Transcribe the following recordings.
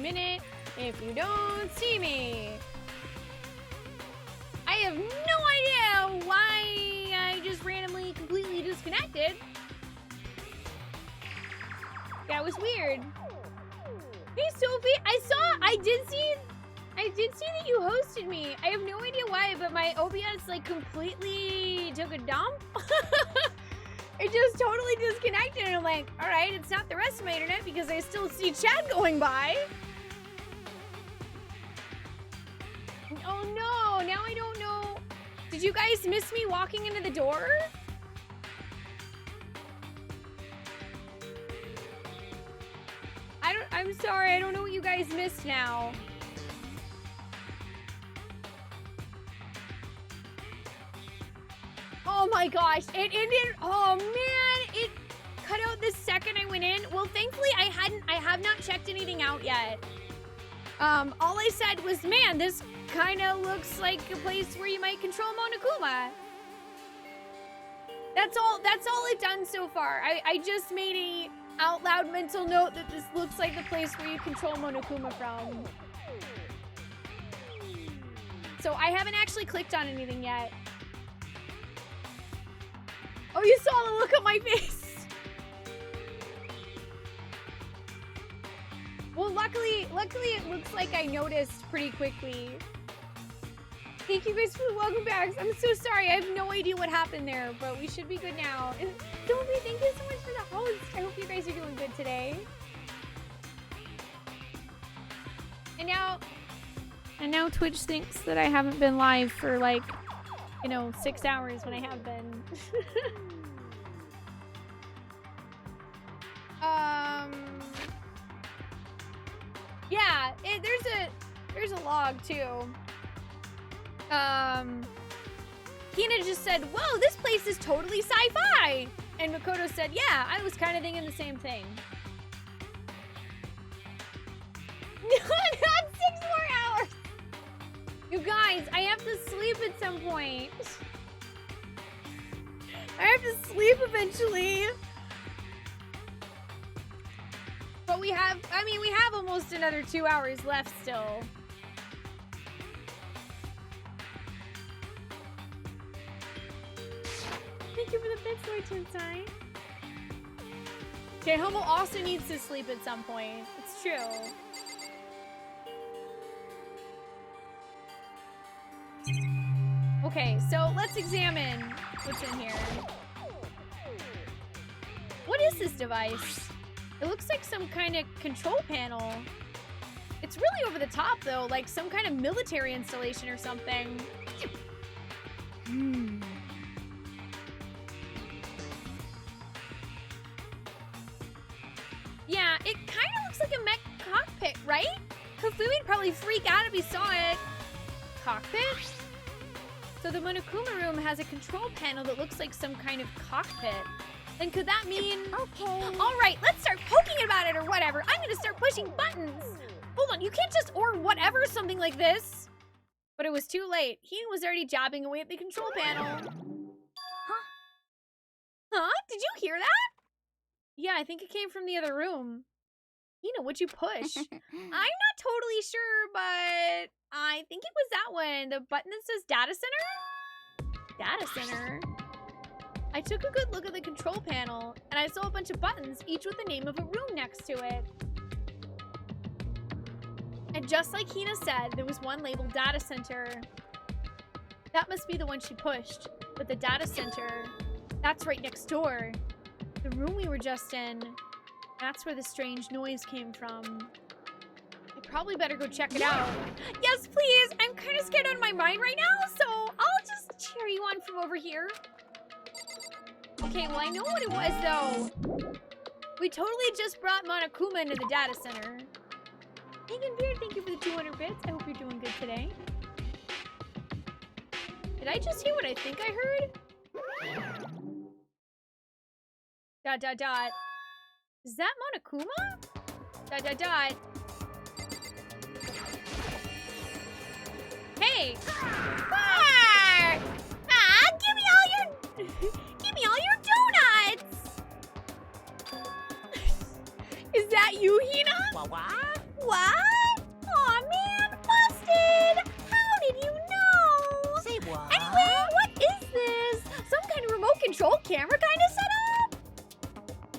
minute if you don't see me. I have no idea why I just randomly completely disconnected. That was weird. Hey Sophie, I did see that you hosted me. I have no idea why, but my OBS like completely took a dump. It just totally disconnected and I'm like, all right, it's not the rest of my internet because I still see chat going by. Oh no, now I don't know. Did you guys miss me walking into the door? I'm sorry, I don't know what you guys missed now. Oh my gosh, it ended, oh man, it cut out the second I went in. Well, thankfully I have not checked anything out yet. All I said was, man, this kind of looks like a place where you might control Monokuma. That's all I've done so far. I just made a out loud mental note that this looks like the place where you control Monokuma from. So I haven't actually clicked on anything yet. Oh, you saw the look on my face. Well, luckily it looks like I noticed pretty quickly. Thank you guys for the welcome backs. I'm so sorry. I have no idea what happened there, but we should be good now. And Dolby, thank you so much for the host. I hope you guys are doing good today. And now Twitch thinks that I haven't been live for like, 6 hours when I have been. Yeah, there's a log too. Hina just said, whoa, this place is totally sci-fi. And Makoto said, yeah, I was kind of thinking the same thing. Not 6 more hours. You guys, I have to sleep at some point. I have to sleep eventually. But we have almost another 2 hours left still. Thank you for the bits, Lord Tensai. Okay, Homo also needs to sleep at some point. It's true. Okay, so let's examine what's in here. What is this device? It looks like some kind of control panel. It's really over the top though, like some kind of military installation or something. Yeah, it kind of looks like a mech cockpit, right? Kafumi'd probably freak out if he saw it. Cockpit? So the Monokuma room has a control panel that looks like some kind of cockpit. Then could that mean... Okay. All right, let's start poking about it or whatever. I'm gonna start pushing buttons. Hold on, you can't just or whatever something like this. But it was too late. He was already jabbing away at the control panel. Huh? Did you hear that? Yeah, I think it came from the other room. What'd you push? I'm not totally sure, but I think it was that one. The button that says data center? Data center? I took a good look at the control panel, and I saw a bunch of buttons, each with the name of a room next to it. And just like Hina said, there was one labeled data center. That must be the one she pushed. But the data center, that's right next door. The room we were just in, that's where the strange noise came from. I probably better go check it out. Yes, please! I'm kind of scared out of my mind right now, so I'll just cheer you on from over here. Okay, well, I know what it was, though. We totally just brought Monokuma into the data center. Megan Beard, thank you for the 200 bits. I hope you're doing good today. Did I just hear what I think I heard? ... Is that Monokuma? ... Hey! Ah! Give me all your... Give me all your donuts! Is that you, Hina? What? Aw, man, busted! How did you know? Say what? Anyway, what is this? Some kind of remote control camera kind of setup?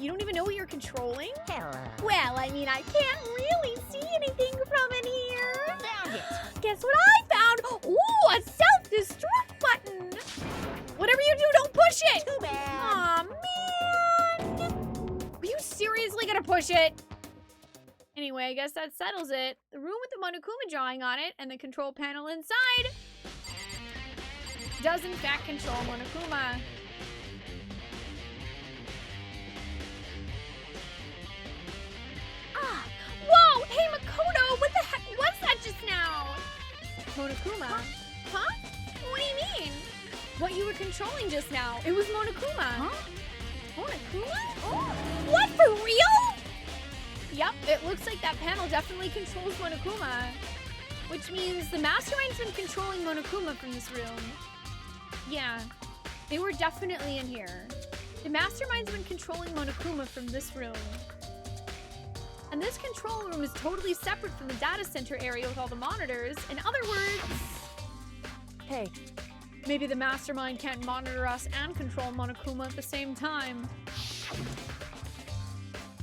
You don't even know what you're controlling? Hello. Well, I mean, I can't really see anything from in here. Found it. Guess what I found? Ooh, a self-destruct button. Whatever you do, don't push it. Too bad. Aw, man. Are you seriously gonna push it? Anyway, I guess that settles it. The room with the Monokuma drawing on it and the control panel inside does in fact control Monokuma. Ah! Whoa! Hey, Makoto! What the heck was that just now? Monokuma? Huh? What do you mean? What you were controlling just now. It was Monokuma. Huh? Monokuma? Oh. What, for real? Yep, it looks like that panel definitely controls Monokuma. Which means the mastermind's been controlling Monokuma from this room. Yeah, they were definitely in here. The mastermind's been controlling Monokuma from this room. And this control room is totally separate from the data center area with all the monitors. In other words, hey, maybe the mastermind can't monitor us and control Monokuma at the same time.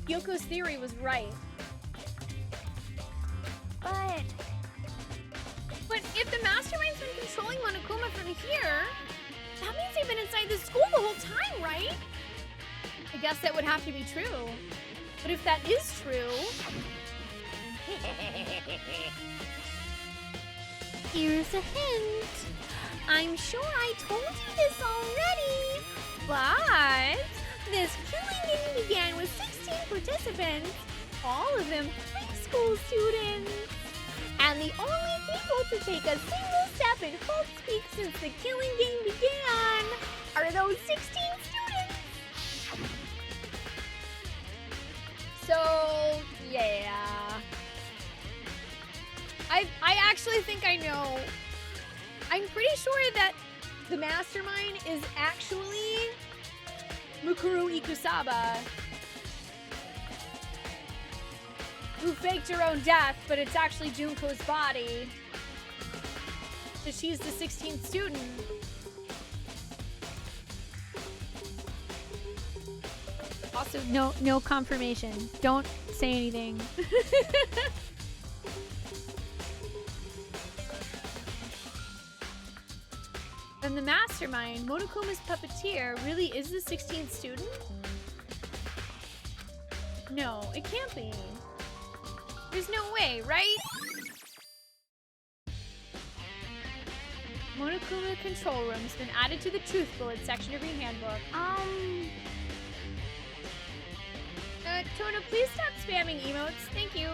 Yoko's theory was right. But if the mastermind's been controlling Monokuma from here, that means they've been inside the school the whole time, right? I guess that would have to be true. But if that is true... Here's a hint. I'm sure I told you this already, but this killing game began with 16 participants, all of them preschool students. And the only people to take a single step in Hope Speak since the killing game began are those 16 students. So, yeah. I actually think I know. I'm pretty sure that the mastermind is actually Mukuru Ikusaba, who faked her own death, but it's actually Junko's body. So she's the 16th student. Also, no confirmation. Don't say anything. Then the mastermind, Monokuma's puppeteer, really is the 16th student? No, it can't be. There's no way, right? Monokuma control room has been added to the Truth Bullet section of your handbook. Tona, please stop spamming emotes. Thank you.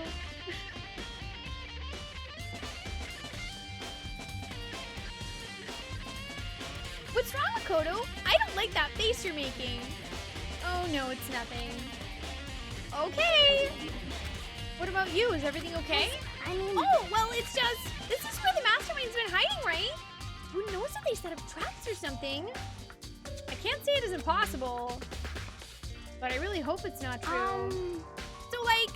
What's wrong, Makoto? I don't like that face you're making. Oh, no, it's nothing. Okay. What about you? Is everything okay? Oh, well, it's just... This is where the mastermind's been hiding, right? Who knows if they set up traps or something? I can't say it isn't possible. But I really hope it's not true. So, like,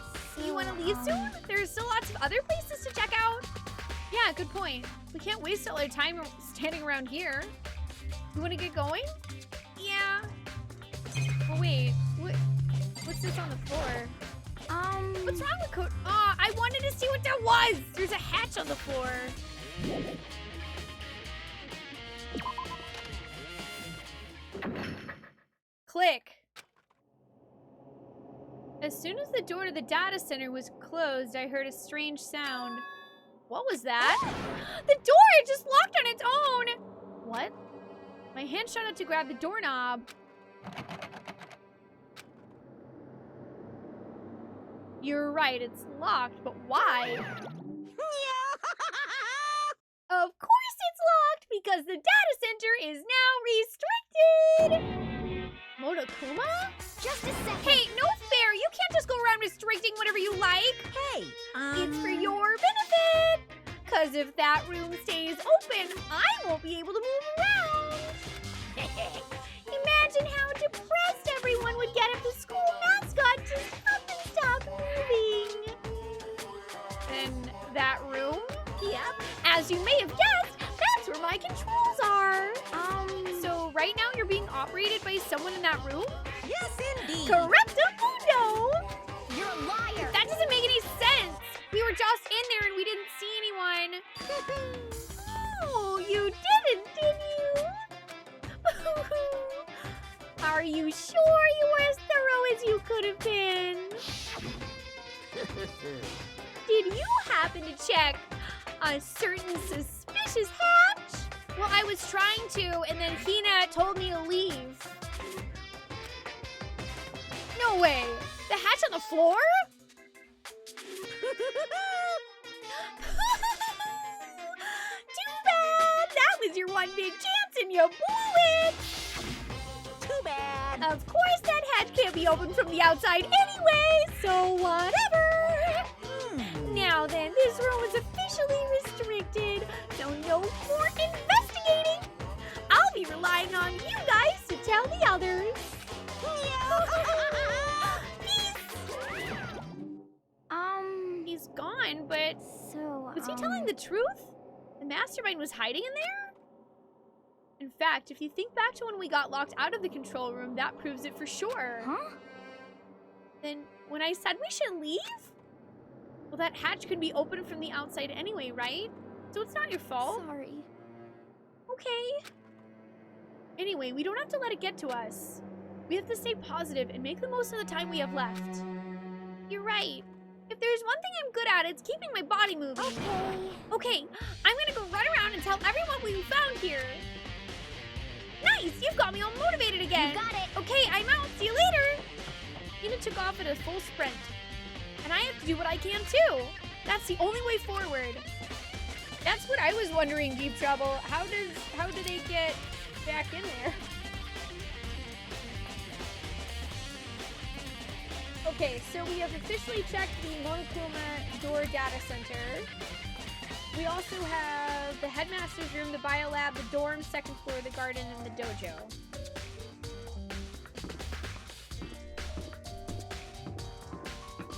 you want to leave soon? There's still lots of other places to check out. Yeah, good point. We can't waste all our time standing around here. You want to get going? Yeah. Oh, wait. What's this on the floor? What's wrong with Code? Oh, I wanted to see what that was. There's a hatch on the floor. Click. As soon as the door to the data center was closed, I heard a strange sound. What was that? The door! It just locked on its own! What? My hand shot out to grab the doorknob. You're right, it's locked, but why? Of course it's locked, because the data center is now restricted! Monokuma? Just a second. Hey, no fair! You can't just go around restricting whatever you like! Hey, It's for your benefit! Cause if that room stays open, I won't be able to move around! Imagine how depressed everyone would get if the school mascot just up and stopped moving! As you may have guessed, that's where my controls are. So right now you're being operated by someone in that room? Yes, indeed. Correcto mundo! You're a liar. That doesn't make any sense. We were just in there and we didn't see anyone. Oh, you didn't, did you? Are you sure you were as thorough as you could have been? Did you happen to check a certain suspicious hatch? Well, I was trying to, and then Hina told me to leave. No way. The hatch on the floor? Too bad. That was your one big chance and you blew it. Too bad. Of course that hatch can't be opened from the outside anyway, so whatever. Now then, this room is officially restricted, so no more investigating. I'll be relying on you guys to tell the others. He's gone, but was he telling the truth? The mastermind was hiding in there? In fact, if you think back to when we got locked out of the control room, that proves it for sure. Huh? Then when I said we should leave? Well, that hatch could be opened from the outside anyway, right? So it's not your fault. Sorry. Okay. Anyway, we don't have to let it get to us. We have to stay positive and make the most of the time we have left. You're right. If there's one thing I'm good at, it's keeping my body moving. Okay, I'm gonna go run around and tell everyone what we found here. Nice, you've got me all motivated again. You got it. Okay, I'm out. See you later. Hina took off at a full sprint. And I have to do what I can too. That's the only way forward. That's what I was wondering, Deep Trouble. How do they get back in there? Okay, so we have officially checked the Monokuma door data center. We also have the headmaster's room, the biolab, the dorm, second floor, the garden, and the dojo.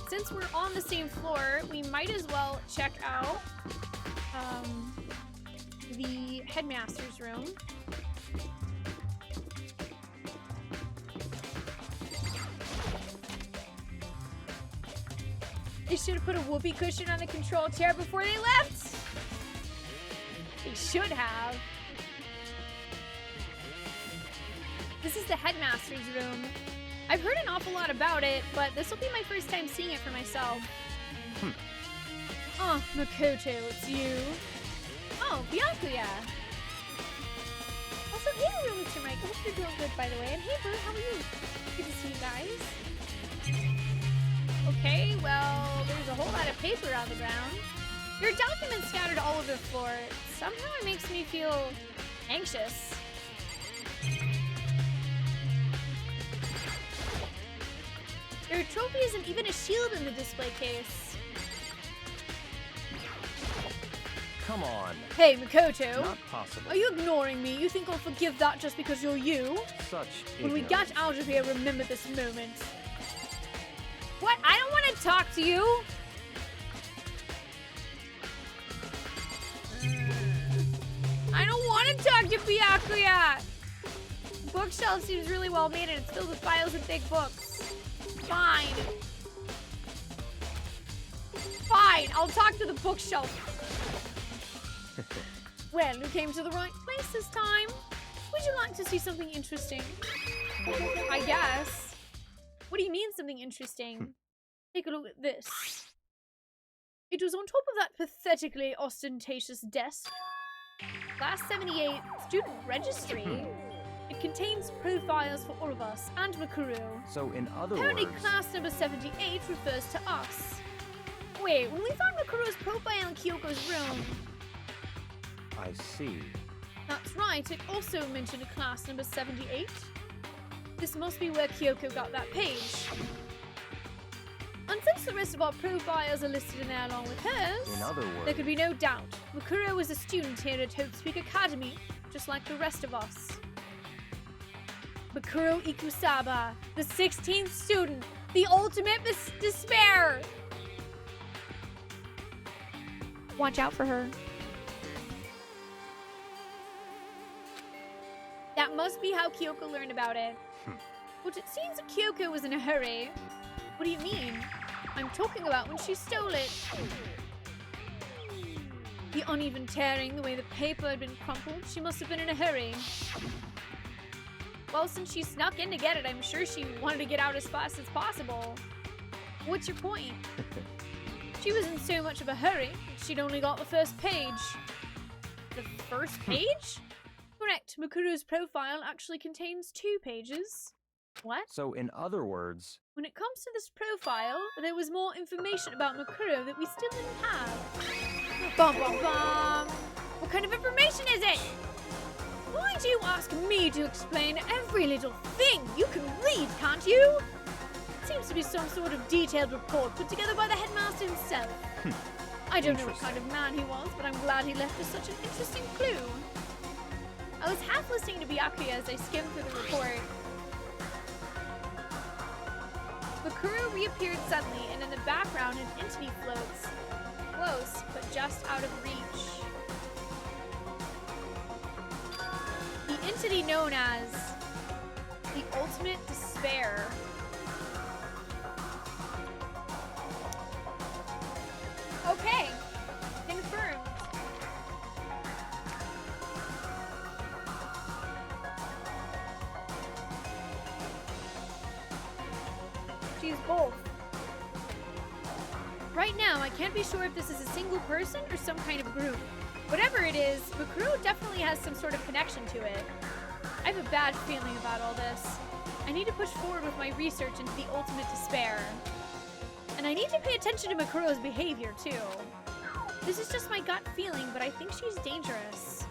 Since we're on the same floor, we might as well check out the headmaster's room. They should have put a whoopee cushion on the control chair before they left. They should have. This is the headmaster's room. I've heard an awful lot about it, but this will be my first time seeing it for myself. Oh, Makoto, it's you. Oh, Byakuya. Also, hey, hello, Mr. Mike. I hope you're doing good, by the way. And hey, Bert, how are you? Good to see you guys. Okay, well, there's a whole lot of paper on the ground. There are documents scattered all over the floor. Somehow it makes me feel anxious. There are trophies and even a shield in the display case. Come on. Hey, Makoto. Not possible. Are you ignoring me? You think I'll forgive that just because you're you? Such When we ignorance. got out of here, remember this moment. What? I don't want to talk to you. I don't want to talk to Byakuya. The bookshelf seems really well made and it's filled with files and thick books. Fine. Fine, I'll talk to the bookshelf. Well, you came to the right place this time. Would you like to see something interesting? I guess. What do you mean something interesting? Take a look at this. It was on top of that pathetically ostentatious desk. Class 78 student registry. It contains profiles for all of us and Makuru. So in other Apparently words, class number 78 refers to us. Wait, when we found Makuru's profile in Kyoko's room. I see. That's right, it also mentioned a class number 78. This must be where Kyoko got that page. And since the rest of our profiles are listed in there along with hers, In other there words, could be no doubt. Makuro is a student here at Hope Speak Academy, just like the rest of us. Makuro Ikusaba, the 16th student, the ultimate despair. Watch out for her. must be how Kyoko learned about it. But it seems that Kyoko was in a hurry. What do you mean? I'm talking about when she stole it. The uneven tearing, the way the paper had been crumpled, she must have been in a hurry. Well, since she snuck in to get it, I'm sure she wanted to get out as fast as possible. What's your point? She was in so much of a hurry, she'd only got the first page. The first page? Correct. Makuro's profile actually contains 2 pages. What? So, in other words, When it comes to this profile, there was more information about Makuro that we still didn't have. Bum bum bum! What kind of information is it? Why do you ask me to explain every little thing? You can read, can't you? It seems to be some sort of detailed report put together by the headmaster himself. I don't know what kind of man he was, but I'm glad he left us such an interesting clue. I was half listening to Byakuya as I skimmed through the report. Makuro reappeared suddenly, and in the background an entity floats. Close, but just out of reach. The entity known as the Ultimate Despair. Okay, confirmed. She's both. Right now, I can't be sure if this is a single person or some kind of group. Whatever it is, Makuro definitely has some sort of connection to it. I have a bad feeling about all this. I need to push forward with my research into the Ultimate Despair. And I need to pay attention to Makuro's behavior, too. This is just my gut feeling, but I think she's dangerous.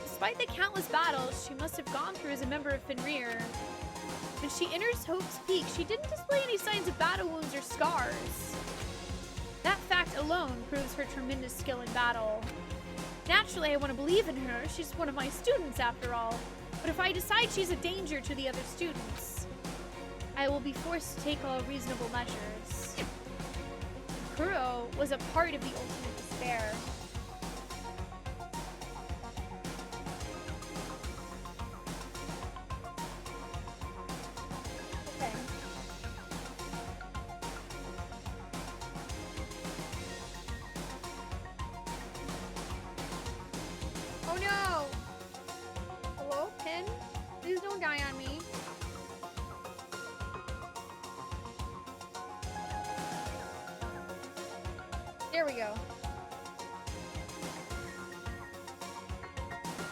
Despite the countless battles she must have gone through as a member of Fenrir, when she enters Hope's Peak, she didn't display any signs of battle wounds or scars. That fact alone proves her tremendous skill in battle. Naturally, I want to believe in her. She's one of my students, after all. But if I decide she's a danger to the other students, I will be forced to take all reasonable measures. Kuro was a part of the Ultimate Despair. Okay. Oh no! Hello, Pen? Please don't die on me. There we go.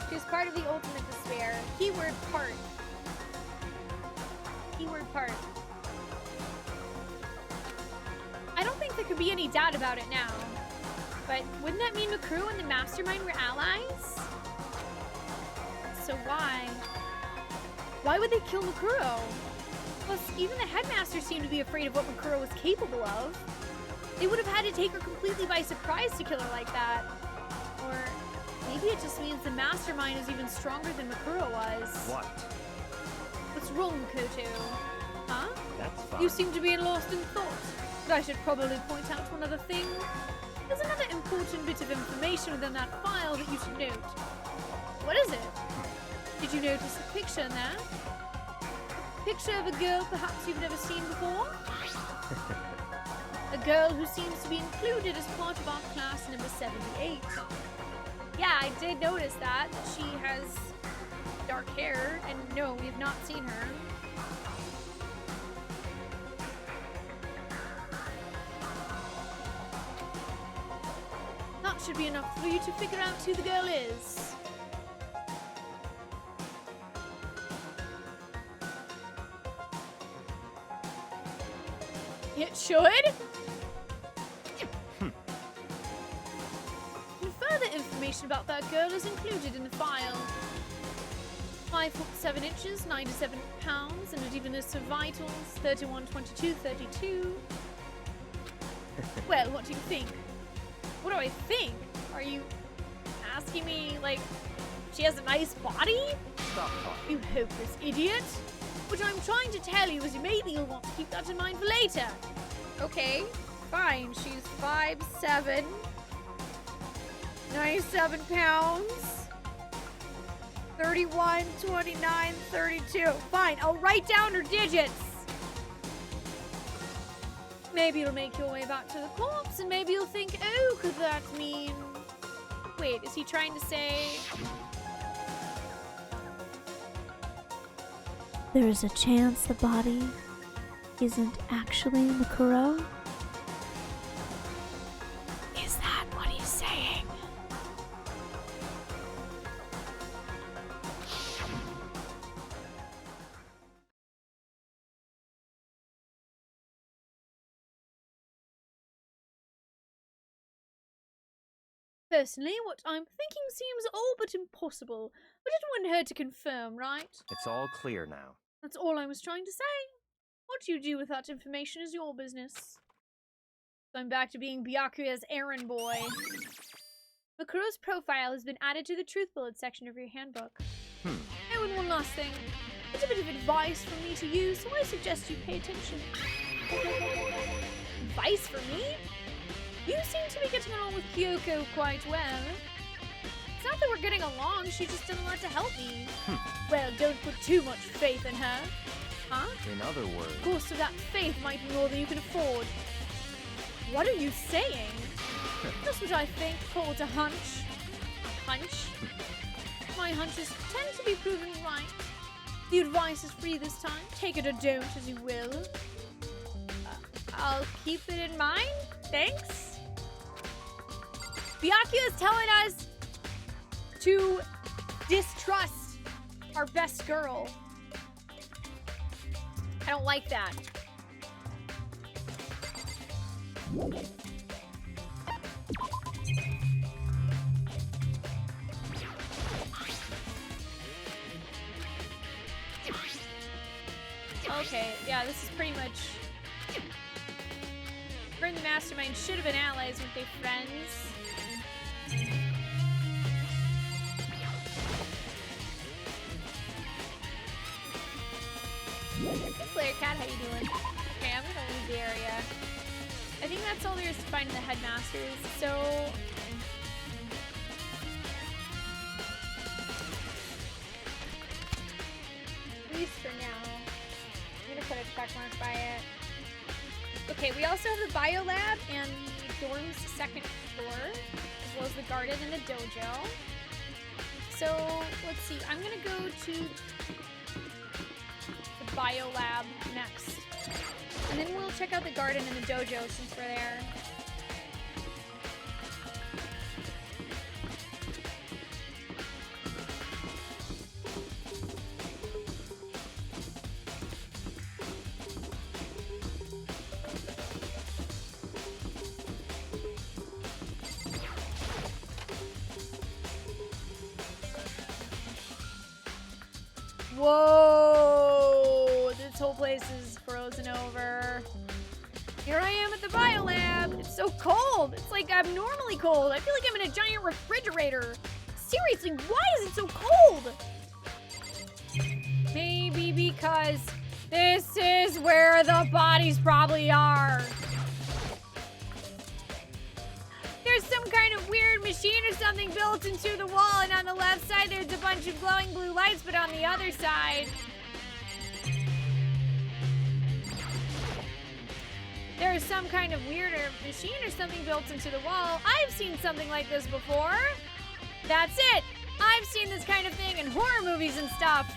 She's part of the Ultimate Despair. Keyword part. Keyword part. I don't think there could be any doubt about it now. But wouldn't that mean Makuro and the Mastermind were allies? So why? Why would they kill Makuro? Plus, even the headmaster seemed to be afraid of what Makuro was capable of. They would have had to take her completely by surprise to kill her like that. Or maybe it just means the Mastermind is even stronger than Makuro was. what? What's wrong, Makoto? Huh? That's fine. You seem to be lost in thought. But I should probably point out one other thing. There's another important bit of information within that file that you should note. What is it? Did you notice the picture in there? A picture of a girl perhaps you've never seen before? A girl who seems to be included as part of our class number 78. Yeah, I did notice that. She has dark hair, and no, we have not seen her. That should be enough for you to figure out who the girl is. It should? And further information about that girl is included in the file. 5 foot 7 inches, 97 pounds, and it even lists her vitals, 31, 22, 32. Well, what do you think? What do I think? Are you asking me, like, she has a nice body? Stop talking. You hopeless idiot. What I'm trying to tell you is maybe you'll want to keep that in mind for later. Okay, fine. She's 5'7", 97 pounds, 31, 29, 32. Fine, I'll write down her digits. Maybe it'll make your way back to the corpse, and maybe you'll think, oh, could that mean... Wait, is he trying to say... There is a chance the body isn't actually Mikuro? Is that what he's saying? Personally, what I'm thinking seems all but impossible, but it wouldn't hurt to confirm, right? It's all clear now. That's all I was trying to say. What you do with that information is your business. So I'm back to being Byakuya's errand boy. Makuro's profile has been added to the truth bullet section of your handbook. Oh, and one last thing. It's a bit of advice for me to use, so I suggest you pay attention. Advice for me? You seem to be getting along with Kyoko quite well. It's not that we're getting along, she just didn't want to help me. Well, don't put too much faith in her. Huh? In other words, Of course, so that faith might be more than you can afford. What are you saying? Just what I think, called a hunch. Hunch? My hunches tend to be proven right. The advice is free this time. Take it or don't, as you will. I'll keep it in mind. Thanks. Byakuya is telling us to distrust our best girl. I don't like that. Okay, yeah, this is pretty much... Her and the Mastermind should have been allies, weren't they friends? Hey, Flare Cat, how you doing? Okay, I'm gonna leave the area. I think that's all there is to find in the Headmasters, so... At least for now. I'm gonna put a check mark by it. Okay, we also have the Bio Lab and the dorm's second floor, as well as the garden and the dojo. So, let's see, I'm gonna go to the Bio Lab next. And then we'll check out the garden and the dojo since we're there. Whoa! This whole place is frozen over. Here I am at the biolab. It's so cold. It's like abnormally cold. I feel like I'm in a giant refrigerator. Seriously, why is it so cold? Maybe because this is where the bodies probably are. There's some kind of weird machine or something built into the wall, and on the left side there's a bunch of glowing blue lights, but on the other side there is some kind of weirder machine or something built into the wall. I've seen something like this before. That's it. I've seen this kind of thing in horror movies and stuff.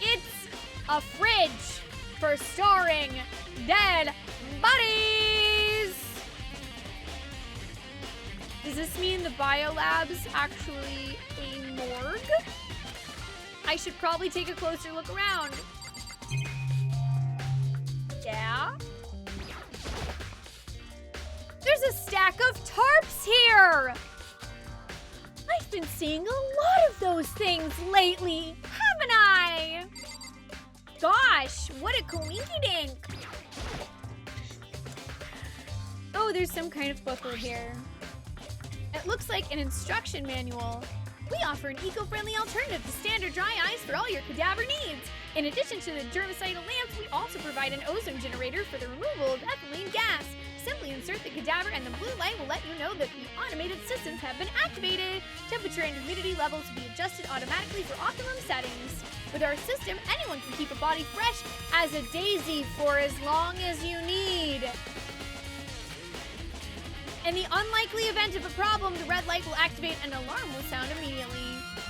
It's a fridge for storing dead bodies. Does this mean the biolab's actually a morgue? I should probably take a closer look around. Yeah? There's a stack of tarps here! I've been seeing a lot of those things lately, haven't I? Gosh, what a coinky-dink! Oh, there's some kind of booklet here. It looks like an instruction manual. We offer an eco-friendly alternative to standard dry ice for all your cadaver needs. In addition to the germicidal lamps, we also provide an ozone generator for the removal of ethylene gas. Simply insert the cadaver and the blue light will let you know that the automated systems have been activated. Temperature and humidity levels will be adjusted automatically for optimum settings. With our system, anyone can keep a body fresh as a daisy for as long as you need. In the unlikely event of a problem, the red light will activate and an alarm will sound immediately.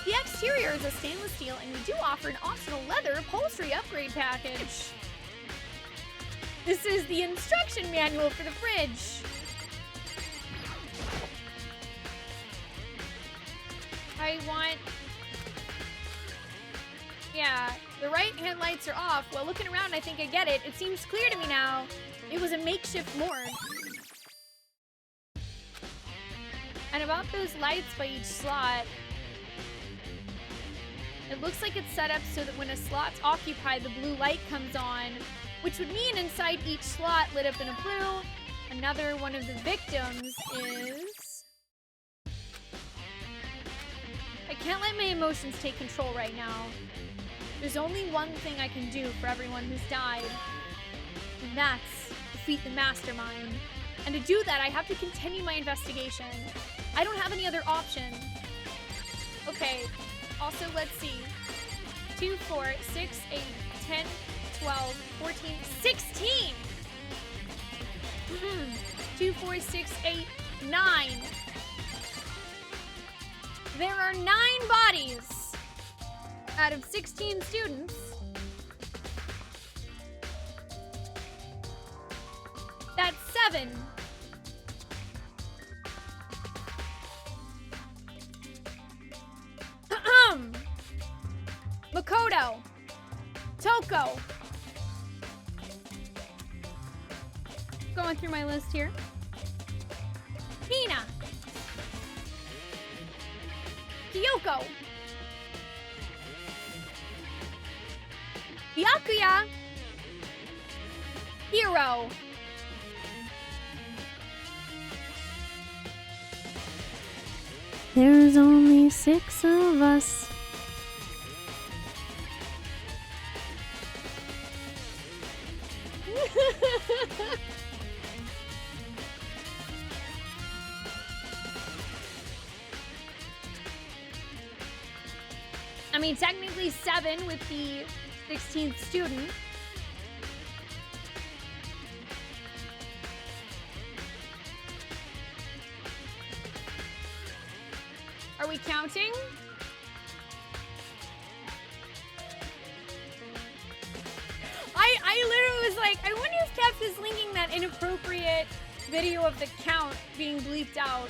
The exterior is a stainless steel and we do offer an optional leather upholstery upgrade package. This is the instruction manual for the fridge. Yeah, the right hand lights are off. Well, looking around, I think I get it. It seems clear to me now. It was a makeshift morgue. And about those lights by each slot, it looks like it's set up so that when a slot's occupied, the blue light comes on, which would mean inside each slot lit up in a blue, another one of the victims is... I can't let my emotions take control right now. There's only one thing I can do for everyone who's died, and that's defeat the mastermind. And to do that, I have to continue my investigation. I don't have any other option. Okay, also let's see. 2, 4, 6, 8, 10, 12, 14, 16! 2, 4, 6, 8, 9. There are 9 bodies out of 16 students. That's 7. Makoto. Toko. Going through my list here. Hina. Kyoko. Byakuya. Hiro. There's only 6 of us. I mean, technically 7 with the 16th student. Are we counting? I literally was like, I wonder if Kev is linking that inappropriate video of the count being bleeped out.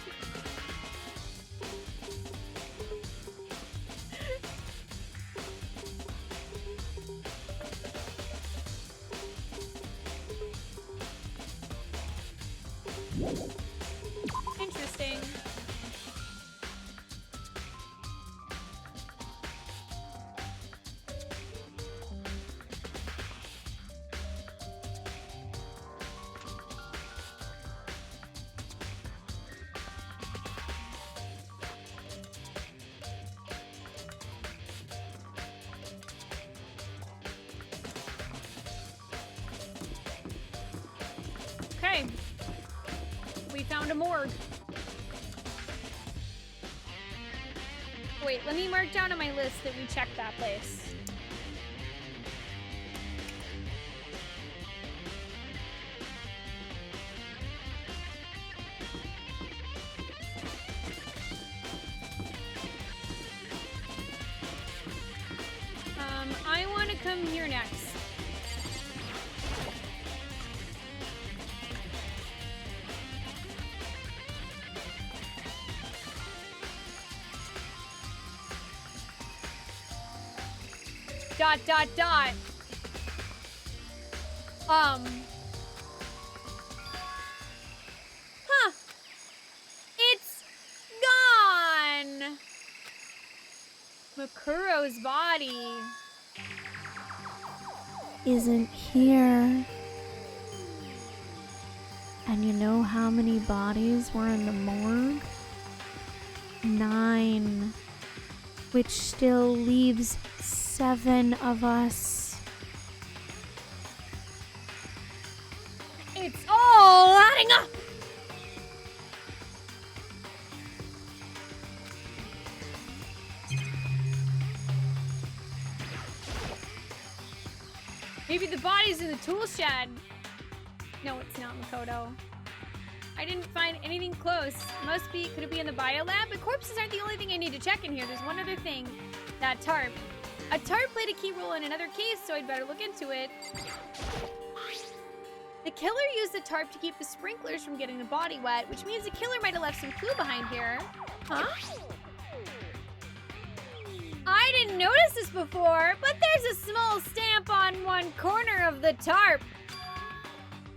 Interesting. Okay. We found a morgue. Wait, let me mark down on my list that we checked that place. I want to come here next. Dot, dot, dot. Huh. It's gone. Makuro's body Isn't here. And you know how many bodies were in the morgue? 9. Which still leaves 7 of us. It's all adding Maybe the body's in the tool shed. No, it's not, Makoto. I didn't find anything close. Must be, could it be in the bio lab? But corpses aren't the only thing I need to check in here. There's one other thing. That tarp. A tarp played a key role in another case, so I'd better look into it. The killer used the tarp to keep the sprinklers from getting the body wet, which means the killer might have left some clue behind here. Huh? I didn't notice this before, but there's a small stamp on one corner of the tarp.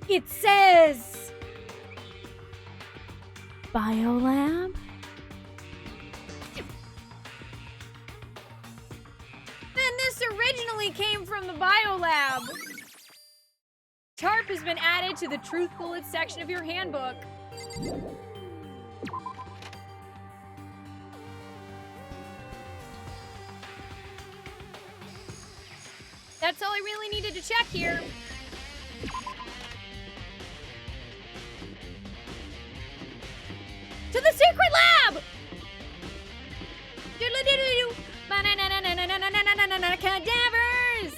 It says... Biolab? Then this originally came from the biolab. Tarp has been added to the truth bullet section of your handbook. That's all I really needed to check here. To the secret lab! Doodle-doodle-doo. Ba-na-na-na-na-na-na-na-na-na-na-na cadavers!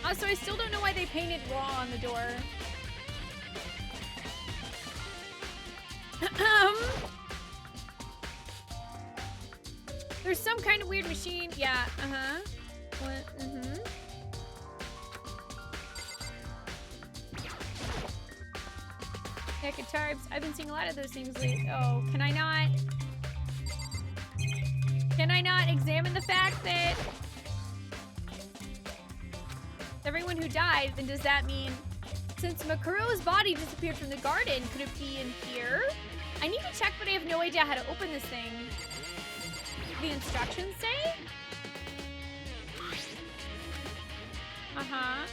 Also, I still don't know why they painted raw on the door. There's some kind of weird machine. Yeah, What? Heck of tarps. I've been seeing a lot of those things lately. Oh, can I not? Can I not examine the fact that everyone who died, then does that mean since Makuro's body disappeared from the garden, could it be in here? I need to check, but I have no idea how to open this thing. The instructions say?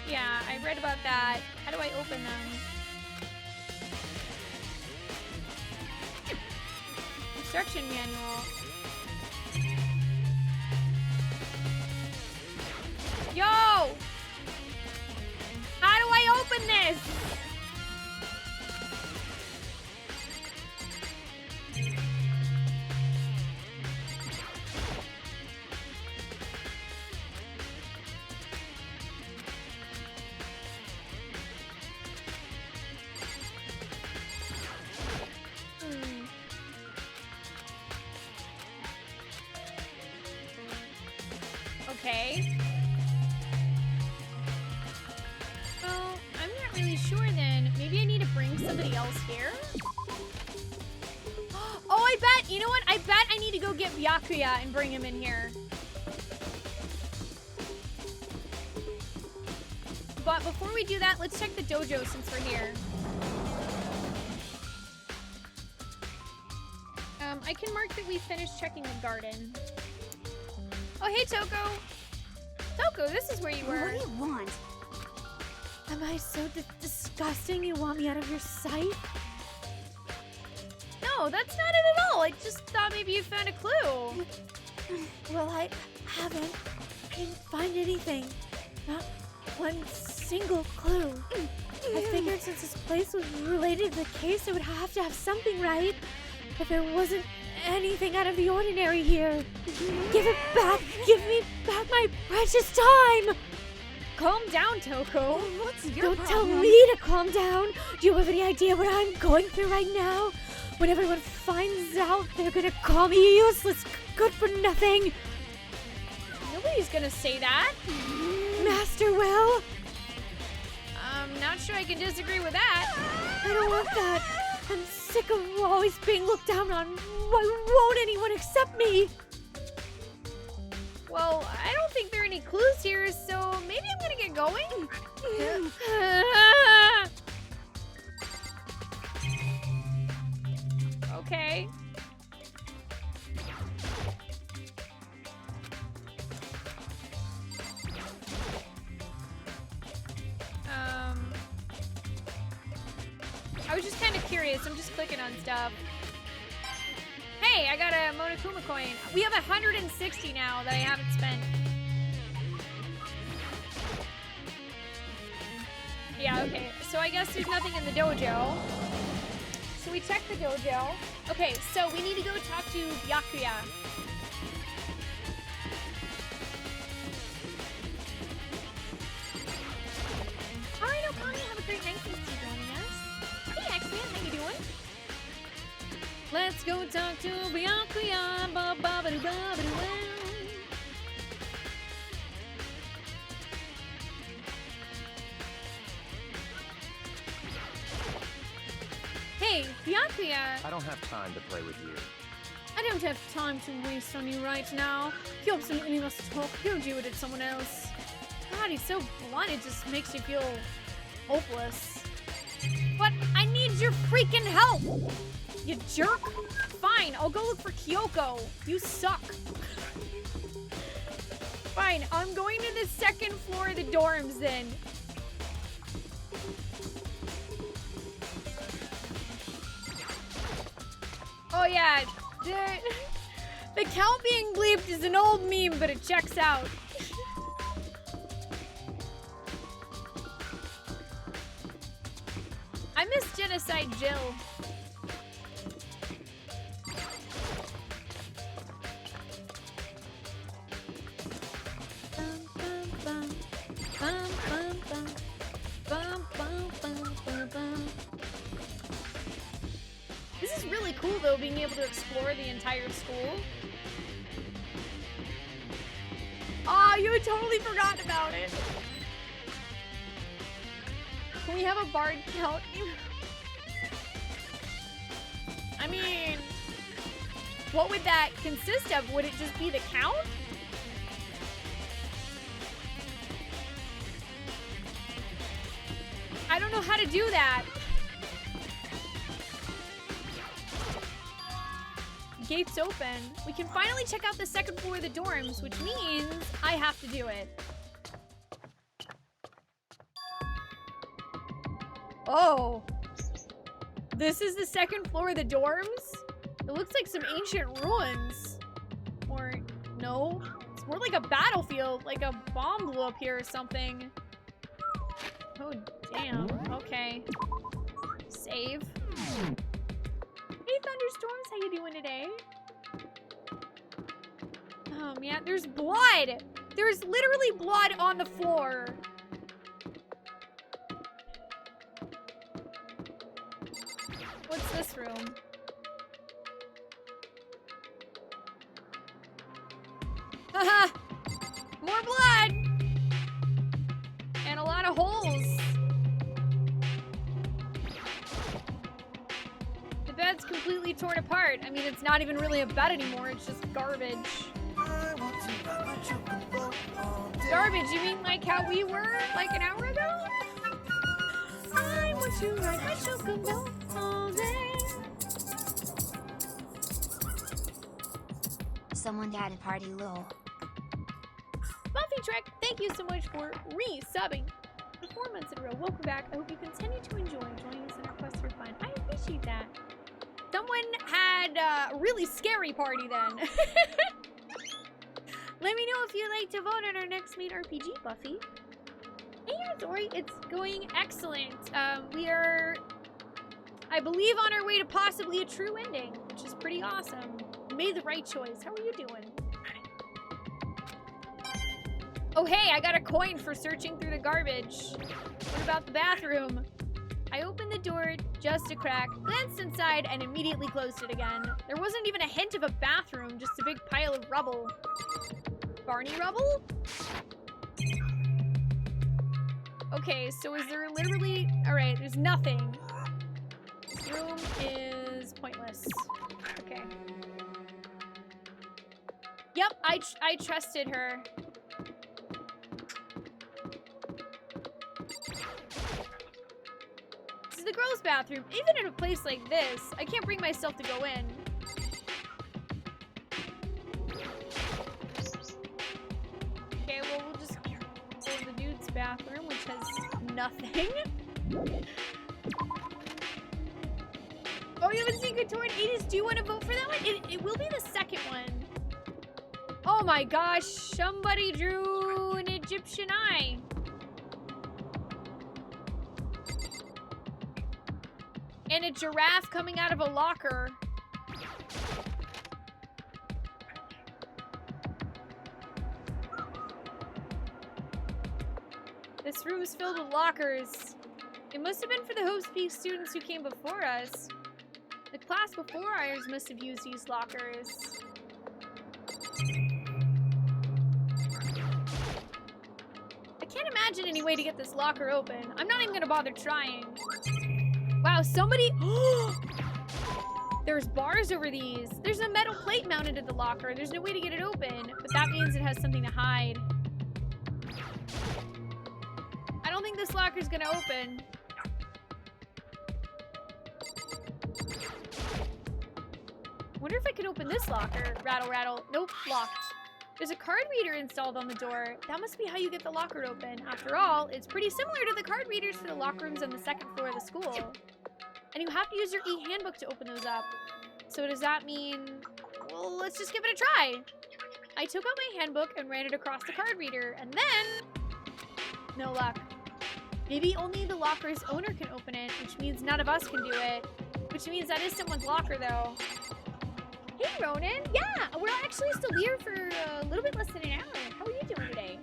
Yeah, I read about that. How do I open them? Instruction manual. Yo! How do I open this? Okay. Well, I'm not really sure then. Maybe I need to bring somebody else here? Oh, I bet, you know what? I bet I need to go get Byakuya and bring him in here. But before we do that, let's check the dojo since we're here. I can mark that we finished checking the garden. Oh, hey, Toko. Toko, this is where you were. What do you want? Am I so disgusting you want me out of your sight? No, that's not it at all. I just thought maybe you found a clue. Well, I haven't. I didn't find anything. Not one single clue. I figured since this place was related to the case, it would have to have something, right? But there wasn't anything out of the ordinary here. Give it back! Give me back my precious time! Calm down, Toko. What's your Don't problem? tell me to calm down. Do you have any idea what I'm going through right now? When everyone finds out, they're gonna call me useless, good for nothing. Nobody's gonna say that. Master will. I'm not sure I can disagree with that. I don't want that. I'm sick of always being looked down on. Why won't anyone accept me? Well, I don't think there are any clues here, so maybe I'm gonna get going. Okay. I was just kind of curious. I'm just clicking on stuff. Hey, I got a Monokuma coin. We have 160 now that I haven't spent. Yeah, okay. So I guess there's nothing in the dojo. so we checked the dojo. Okay, so we need to go talk to Byakuya. Alright, Okami, have a great night. Thanks for joining us. Hey, X-Man, how you doing? Let's go talk to Byakuya. Ba-ba-ba-doo-ba-ba-doo-wow. Hey, Byakuya! I don't have time to play with you. I don't have time to waste on you right now. You absolutely must talk. Go do it at someone else. God, he's so blunt, it just makes you feel hopeless. But I need your freaking help! You jerk! Fine, I'll go look for Kyoko. You suck. Fine, I'm going to the second floor of the dorms then. Oh yeah, the count being bleeped is an old meme, but it checks out. I miss Genocide Jill. This is really cool though, being able to explore the entire school. Oh, you had totally forgotten about it. Can we have a bard count? I mean, what would that consist of? Would it just be the count? I don't know how to do that. Gates open. We can finally check out the second floor of the dorms, which means I have to do it. Oh. This is the second floor of the dorms? It looks like some ancient ruins. Or, no. It's more like a battlefield, like a bomb blew up here or something. Oh, damn. Okay. Save. Hey, Thunderstorms, how you doing today? Oh, man, there's blood! There's literally blood on the floor. What's this room? Haha! More blood! And a lot of holes. The bed's completely torn apart. I mean, it's not even really a bed anymore. It's just garbage. Garbage? You mean like how we were like an hour ago? I want to ride my chocobo all day. Someone had a party low. Buffy Trek, thank you so much for re-subbing for 4 months in a row. Welcome back. I hope you continue to enjoy joining us in our quest for fun. I appreciate that. Someone had a really scary party then. Let me know if you'd like to vote on our next main RPG, Buffy. Hey, Dory, it's going excellent. We are, I believe, on our way to possibly a true ending, which is pretty awesome. We made the right choice. How are you doing? Oh, hey, I got a coin for searching through the garbage. What about the bathroom? I opened the door just a crack, glanced inside, and immediately closed it again. There wasn't even a hint of a bathroom, just a big pile of rubble. Barney rubble? Okay, so is there literally... Alright, there's nothing. This room is pointless. Okay. Yep, I trusted her. This is the girls' bathroom. Even in a place like this, I can't bring myself to go in. Okay, well, we'll just go to the dude's bathroom, which has nothing. Oh, you haven't seen Couture and Aegis. Do you want to vote for that one? It will be the second one. Oh my gosh, somebody drew an Egyptian eye. And a giraffe coming out of a locker. This room is filled with lockers. It must have been for the Hope Peak students who came before us. The class before ours must have used these lockers. I can't imagine any way to get this locker open. I'm not even gonna bother trying. Wow, somebody... There's bars over these. There's a metal plate mounted to the locker. There's no way to get it open, but that means it has something to hide. I don't think this locker's gonna open. Wonder if I can open this locker. Rattle, rattle. Nope, locked. There's a card reader installed on the door. That must be how you get the locker open. After all, it's pretty similar to the card readers for the locker rooms on the second floor of the school. And you have to use your e-handbook to open those up. So does that mean... Well, let's just give it a try. I took out my handbook and ran it across the card reader. And then... No luck. Maybe only the locker's owner can open it, which means none of us can do it. Which means that is someone's locker, though. Hey, Ronan. Yeah, we're actually still here for a little bit less than an hour. How are you doing today?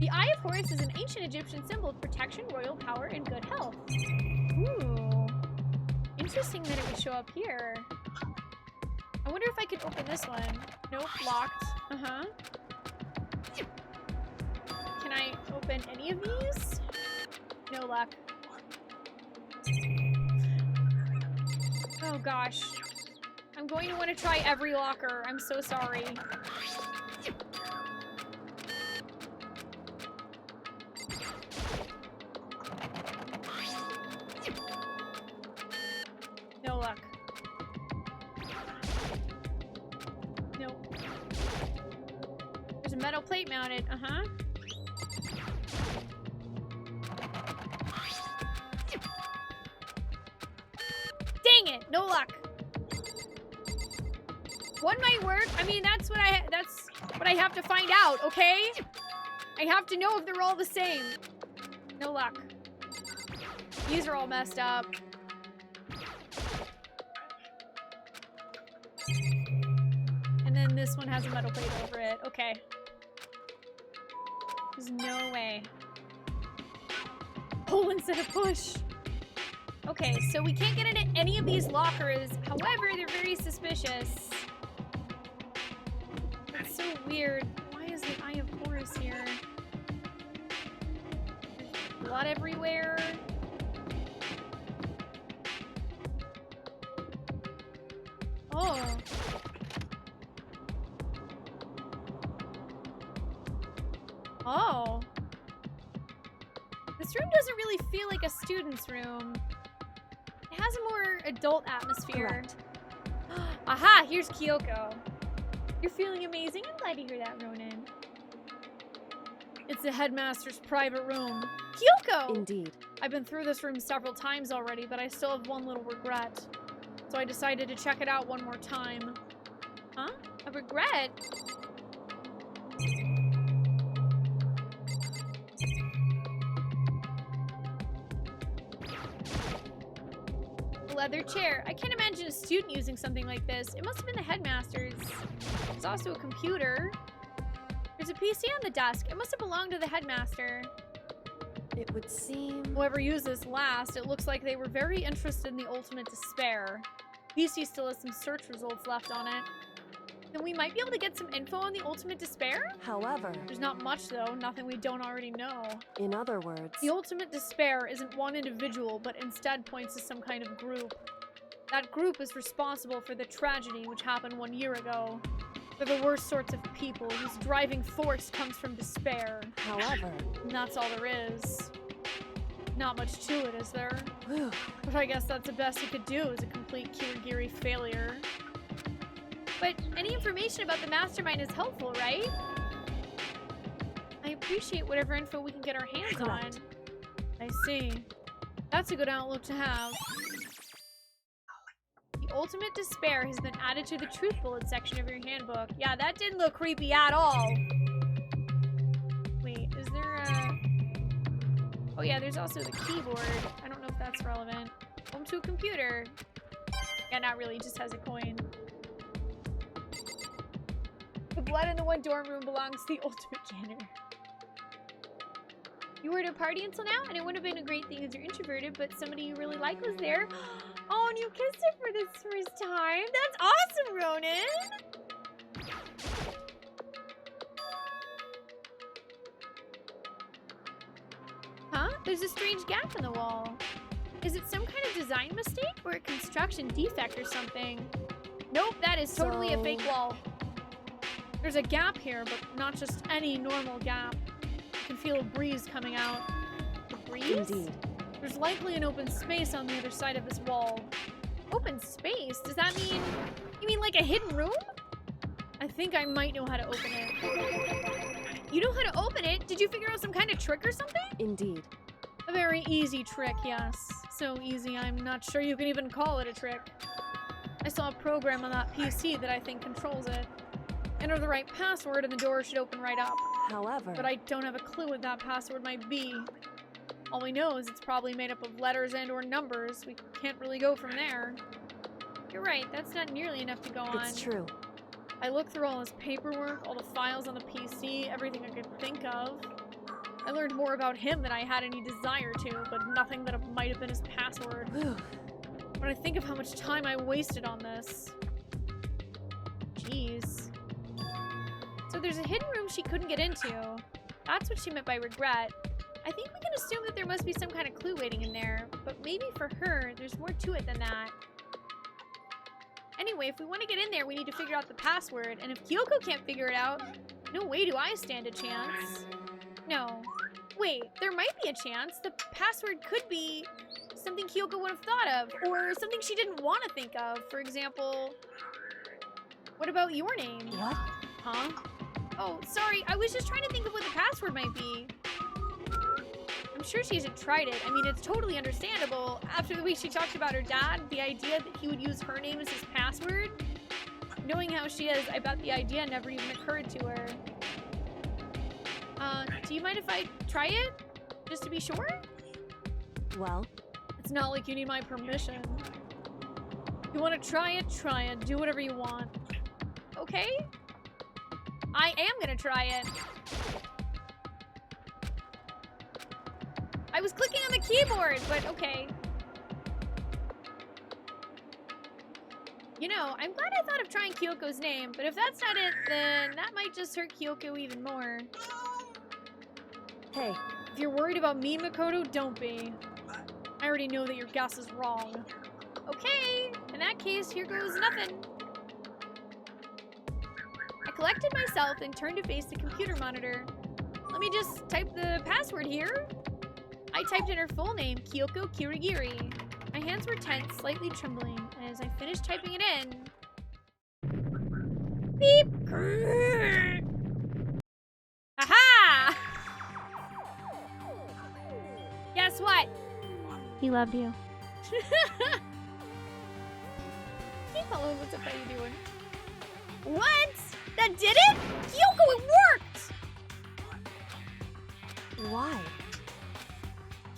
The Eye of Horus is an ancient Egyptian symbol of protection, royal power, and good health. Ooh. Interesting that it would show up here. I wonder if I could open this one. Nope, locked. Uh-huh. Can I open any of these? No luck. Oh gosh. I'm going to want to try every locker. I'm so sorry. No luck. Nope. There's a metal plate mounted. Uh-huh. Dang it! No luck. One might work. I mean, that's what I have to find out, okay? I have to know if they're all the same. No luck. These are all messed up. And then this one has a metal plate over it. Okay. There's no way. Pull instead of push. Okay, so we can't get into any of these lockers. However, they're very suspicious. That's so weird. Why is the Eye of Horus here? There's blood everywhere. Oh. Oh. This room doesn't really feel like a student's room. It has a more adult atmosphere. Aha, here's Kyoko. You're feeling amazing? I'm glad to hear that, Ronan. It's the headmaster's private room. Kyoko! Indeed. I've been through this room several times already, but I still have one little regret. So I decided to check it out one more time. Huh? A regret? Leather chair. I can't imagine a student using something like this. It must have been the headmaster's. There's also a computer. There's a PC on the desk. It must have belonged to the headmaster. It would seem... Whoever used this last, it looks like they were very interested in the ultimate despair. PC still has some search results left on it. Then we might be able to get some info on the ultimate despair? However... There's not much though, nothing we don't already know. In other words... The ultimate despair isn't one individual, but instead points to some kind of group. That group is responsible for the tragedy which happened 1 year ago. They're the worst sorts of people whose driving force comes from despair. However... And that's all there is. Not much to it, is there? Whew. But I guess that's the best you could do is a complete Kirigiri failure. But any information about the mastermind is helpful, right? I appreciate whatever info we can get our hands Correct. on. I see. That's a good outlook to have. The ultimate despair has been added to the truth bullet section of your handbook. Yeah, that didn't look creepy at all. Oh yeah, there's also the keyboard. I don't know if that's relevant. Home to a computer. Yeah, not really, just has a coin. The blood in the one dorm room belongs to the ultimate janitor. You were at a party until now, and it would have been a great thing as you're introverted, but somebody you really like was there. Oh, and you kissed her for this first time. That's awesome, Ronan! Huh? There's a strange gap in the wall. Is it some kind of design mistake or a construction defect or something? Nope, that is totally a fake wall. There's a gap here, but not just any normal gap. You can feel a breeze coming out. A breeze? Indeed. There's likely an open space on the other side of this wall. Open space? Does that mean... You mean like a hidden room? I think I might know how to open it. You know how to open it? Did you figure out some kind of trick or something? Indeed. A very easy trick, yes. So easy, I'm not sure you can even call it a trick. I saw a program on that PC that I think controls it. Enter the right password and the door should open right up. However... But I don't have a clue what that password might be. All we know is it's probably made up of letters and or numbers. We can't really go from there. You're right, that's not nearly enough to go on. It's true. I looked through all his paperwork, all the files on the PC, everything I could think of. I learned more about him than I had any desire to, but nothing that might have been his password. When I think of how much time I wasted on this. Jeez. So there's a hidden room she couldn't get into. That's what she meant by regret. I think we can assume that there must be some kind of clue waiting in there, but maybe for her, there's more to it than that. Anyway, if we want to get in there, we need to figure out the password, and if Kyoko can't figure it out, no way do I stand a chance. No. Wait, there might be a chance. The password could be something Kyoko would have thought of, or something she didn't want to think of. For example, what about your name? What? Huh? Oh, sorry, I was just trying to think of what the password might be. I'm sure she hasn't tried it. I mean, it's totally understandable. After the way she talked about her dad, the idea that he would use her name as his password, knowing how she is, I bet the idea never even occurred to her. Do you mind if I try it? Just to be sure? Well? It's not like you need my permission. You want to try it? Try it. Do whatever you want. Okay? I am gonna try it. I was clicking on the keyboard, but okay. You know, I'm glad I thought of trying Kyoko's name, but if that's not it, then that might just hurt Kyoko even more. Hey. If you're worried about me, Makoto, don't be. I already know that your guess is wrong. Okay, in that case, here goes nothing. I collected myself and turned to face the computer monitor. Let me just type the password here. I typed in her full name, Kyoko Kirigiri. My hands were tense, slightly trembling, and as I finished typing it in... Beep! Aha! Guess what? He loved you. Hey, hello, what's up, how you doing? What? That did it? Kyoko, it worked! Why?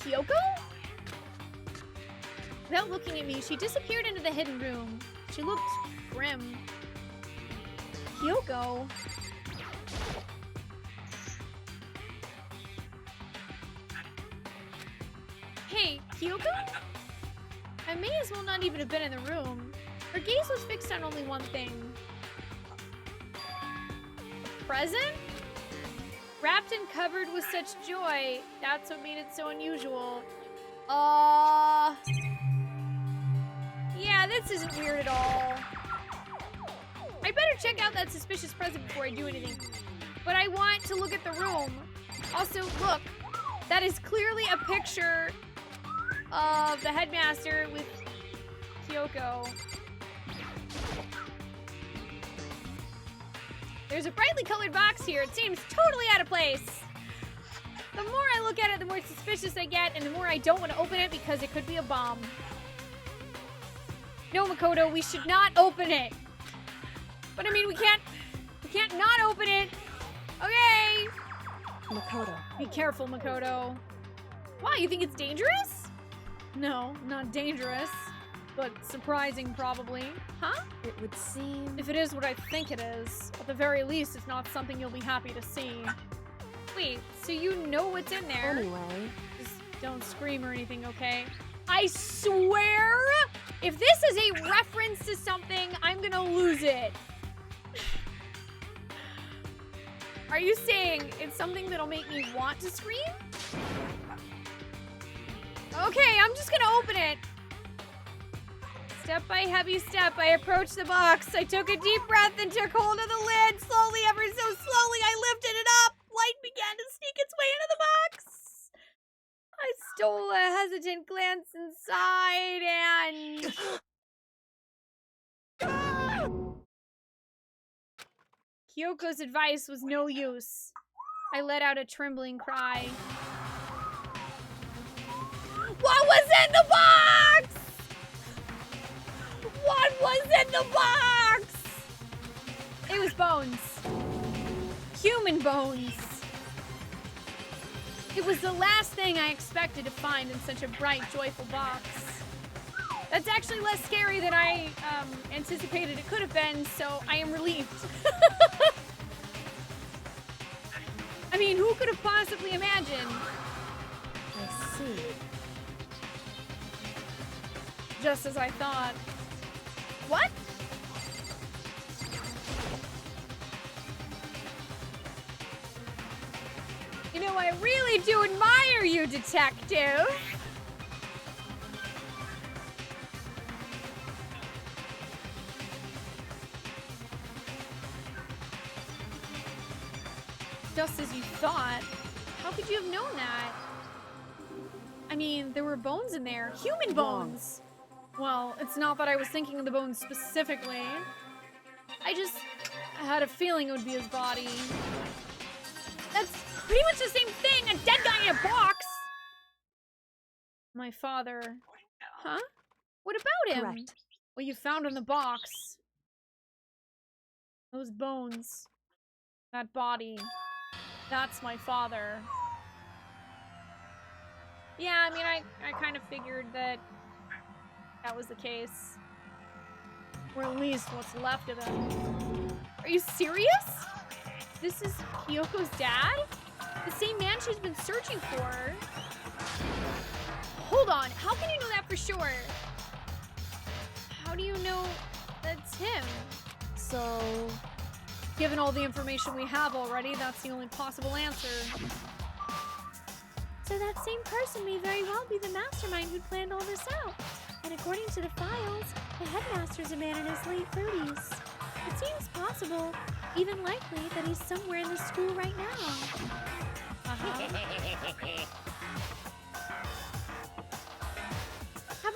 Kyoko? Without looking at me, she disappeared into the hidden room. She looked grim. Kyoko? Hey, Kyoko? I may as well not even have been in the room. Her gaze was fixed on only one thing. A present? Wrapped and covered with such joy. That's what made it so unusual. Yeah, this isn't weird at all. I better check out that suspicious present before I do anything. But I want to look at the room. Also, look. That is clearly a picture of the headmaster with Kyoko. There's a brightly colored box here. It seems totally out of place. The more I look at it, the more suspicious I get, and the more I don't want to open it because it could be a bomb. No, Makoto, we should not open it. But I mean, we can't not open it. Okay. Makoto. Be careful, Makoto. Why, you think it's dangerous? No, not dangerous. But surprising, probably. Huh? It would seem... If it is what I think it is, at the very least, it's not something you'll be happy to see. Wait, so you know what's in there? Anyway... Just don't scream or anything, okay? I swear, if this is a reference to something, I'm gonna lose it. Are you saying it's something that'll make me want to scream? Okay, I'm just gonna open it. Step by heavy step, I approached the box. I took a deep breath and took hold of the lid. Slowly, ever so slowly, I lifted it up. Light began to sneak its way into the box. I stole a hesitant glance inside and... Kyoko's advice was no use. I let out a trembling cry. What was in the box? What was in the box? It was bones. Human bones. It was the last thing I expected to find in such a bright, joyful box. That's actually less scary than I anticipated it could have been, so I am relieved. I mean, who could have possibly imagined? I see. Just as I thought. What? You know, I really do admire you, detective. Just as you thought. How could you have known that? I mean, there were bones in there. Human bones. Well, it's not that I was thinking of the bones specifically. I had a feeling it would be his body. That's pretty much the same thing, a dead guy in a box! My father. Huh? What about him? Correct. What you found in the box. Those bones. That body. That's my father. Yeah, I mean, I kind of figured that was the case. Or at least what's left of him. Are you serious? This is Kyoko's dad? The same man she's been searching for? Hold on, how can you know that for sure? How do you know that's him? So... Given all the information we have already, that's the only possible answer. So that same person may very well be the mastermind who planned all this out. And according to the files, the headmaster's a man in his late 30s. It seems possible, even likely, that he's somewhere in the school right now. Have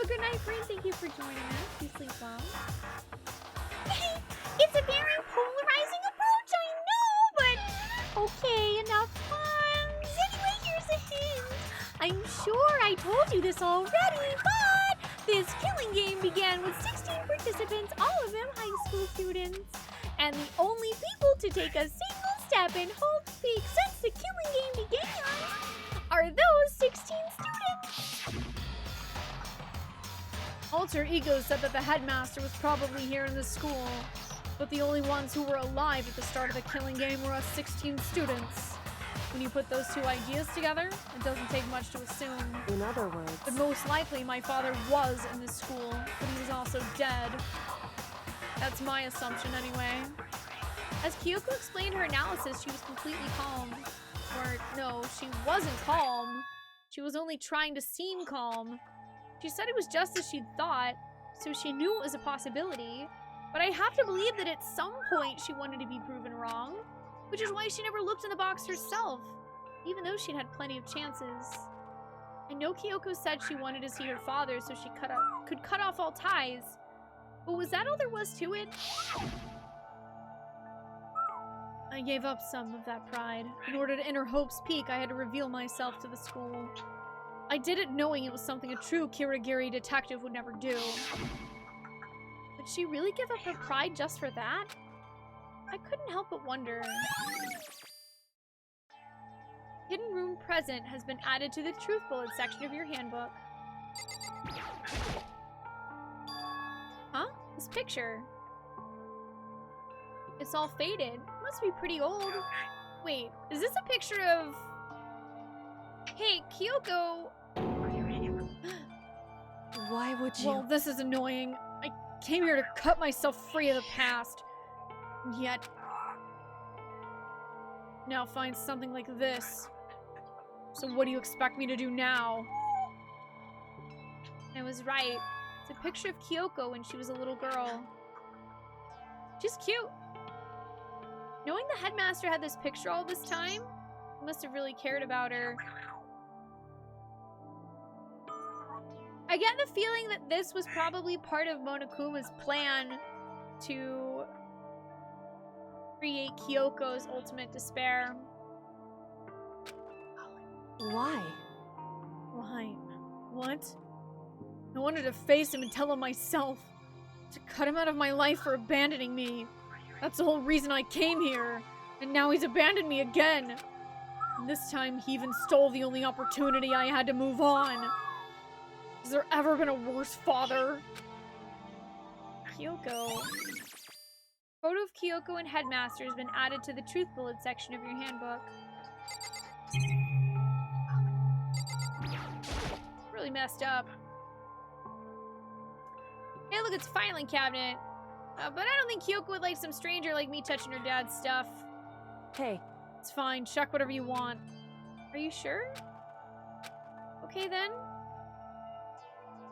a good night, friend. Thank you for joining us. You sleep well. It's a very polarizing approach, I know, but okay, enough puns. Anyway, here's a hint. I'm sure I told you this already, but this killing game began with 16 participants, all of them high school students. And the only people to take a single step in Hope's Peak since the killing game began are those 16 students. Alter Ego said that the headmaster was probably here in the school, but the only ones who were alive at the start of the killing game were us 16 students. When you put those two ideas together, it doesn't take much to assume. In other words... But most likely, my father was in this school, but he was also dead. That's my assumption anyway. As Kyoko explained her analysis, she was completely calm. Or, no, she wasn't calm. She was only trying to seem calm. She said it was just as she'd thought, so she knew it was a possibility. But I have to believe that at some point she wanted to be proven wrong, which is why she never looked in the box herself, even though she'd had plenty of chances. I know Kyoko said she wanted to see her father so she could cut off all ties, but was that all there was to it? I gave up some of that pride. In order to enter Hope's Peak, I had to reveal myself to the school. I did it knowing it was something a true Kirigiri detective would never do. Would she really give up her pride just for that? I couldn't help but wonder. Hidden room present has been added to the truth bullet section of your handbook. Huh? This picture. It's all faded. Must be pretty old. Wait, is this a picture of... Hey, Kyoko! Why would you? Well, this is annoying. I came here to cut myself free of the past. And yet... now find something like this. So what do you expect me to do now? I was right. It's a picture of Kyoko when she was a little girl. She's cute. Knowing the headmaster had this picture all this time, he must have really cared about her. I get the feeling that this was probably part of Monokuma's plan to create Kyoko's ultimate despair. Why? Why? What? I wanted to face him and tell him myself. To cut him out of my life for abandoning me. That's the whole reason I came here. And now he's abandoned me again. And this time he even stole the only opportunity I had to move on. Has there ever been a worse father? Kyoko. Photo of Kyoko and Headmaster has been added to the truth bullet section of your handbook. Really messed up. Hey, look, it's a filing cabinet. But I don't think Kyoko would like some stranger like me touching her dad's stuff. Hey. It's fine. Check whatever you want. Are you sure? Okay, then.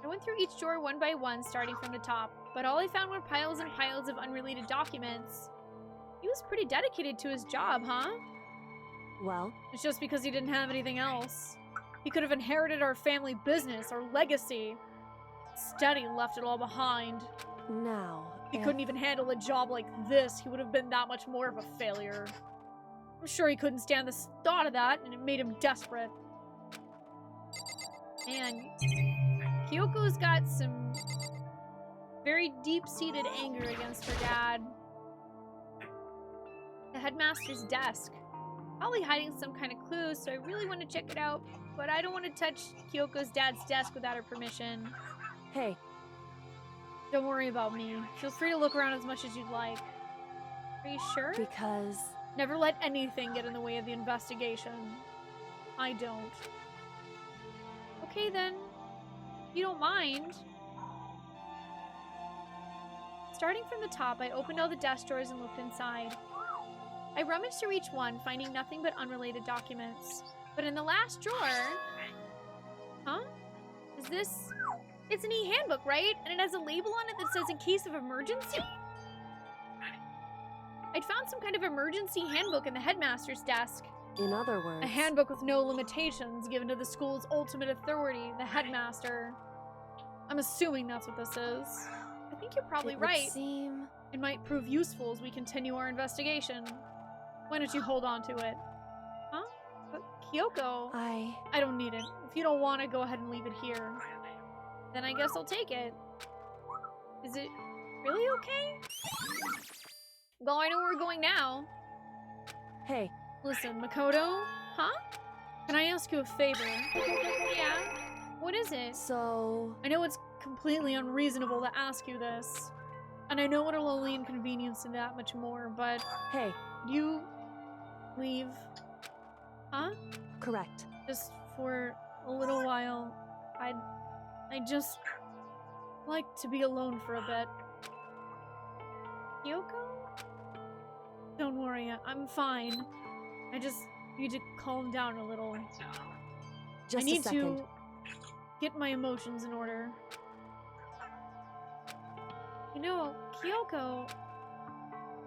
I went through each drawer one by one, starting from the top. But all I found were piles and piles of unrelated documents. He was pretty dedicated to his job, huh? Well? It's just because he didn't have anything else. He could have inherited our family business, our legacy. Instead, he left it all behind. Now, He couldn't even handle a job like this. He would have been that much more of a failure. I'm sure he couldn't stand the thought of that, and it made him desperate. And Kyoko's got some very deep-seated anger against her dad. The headmaster's desk. Probably hiding some kind of clue, so I really want to check it out, but I don't want to touch Kyoko's dad's desk without her permission. Hey. Don't worry about me. Feel free to look around as much as you'd like. Are you sure? Because... Never let anything get in the way of the investigation. I don't. Okay then. If you don't mind. Starting from the top, I opened all the desk drawers and looked inside. I rummaged through each one, finding nothing but unrelated documents. But in the last drawer... Huh? Is this... It's an e-handbook, right? And it has a label on it that says in case of emergency? I'd found some kind of emergency handbook in the headmaster's desk. In other words... A handbook with no limitations given to the school's ultimate authority, the headmaster. I'm assuming that's what this is. I think you're probably right. Seem... It might prove useful as we continue our investigation. Why don't you hold on to it? Huh? But Kyoko... I don't need it. If you don't want to, go ahead and leave it here. Then I guess I'll take it. Is it really okay? Well, I know where we're going now. Hey. Listen, Makoto? Huh? Can I ask you a favor? Yeah? What is it? So... I know it's completely unreasonable to ask you this. And I know it'll only inconvenience you that much more, but... Hey. You... leave... Huh? Correct. Just for a little while. I'd just... like to be alone for a bit. Kyoko? Don't worry, I'm fine. I just need to calm down a little. Just I need a second. to get my emotions in order. You know, Kyoko,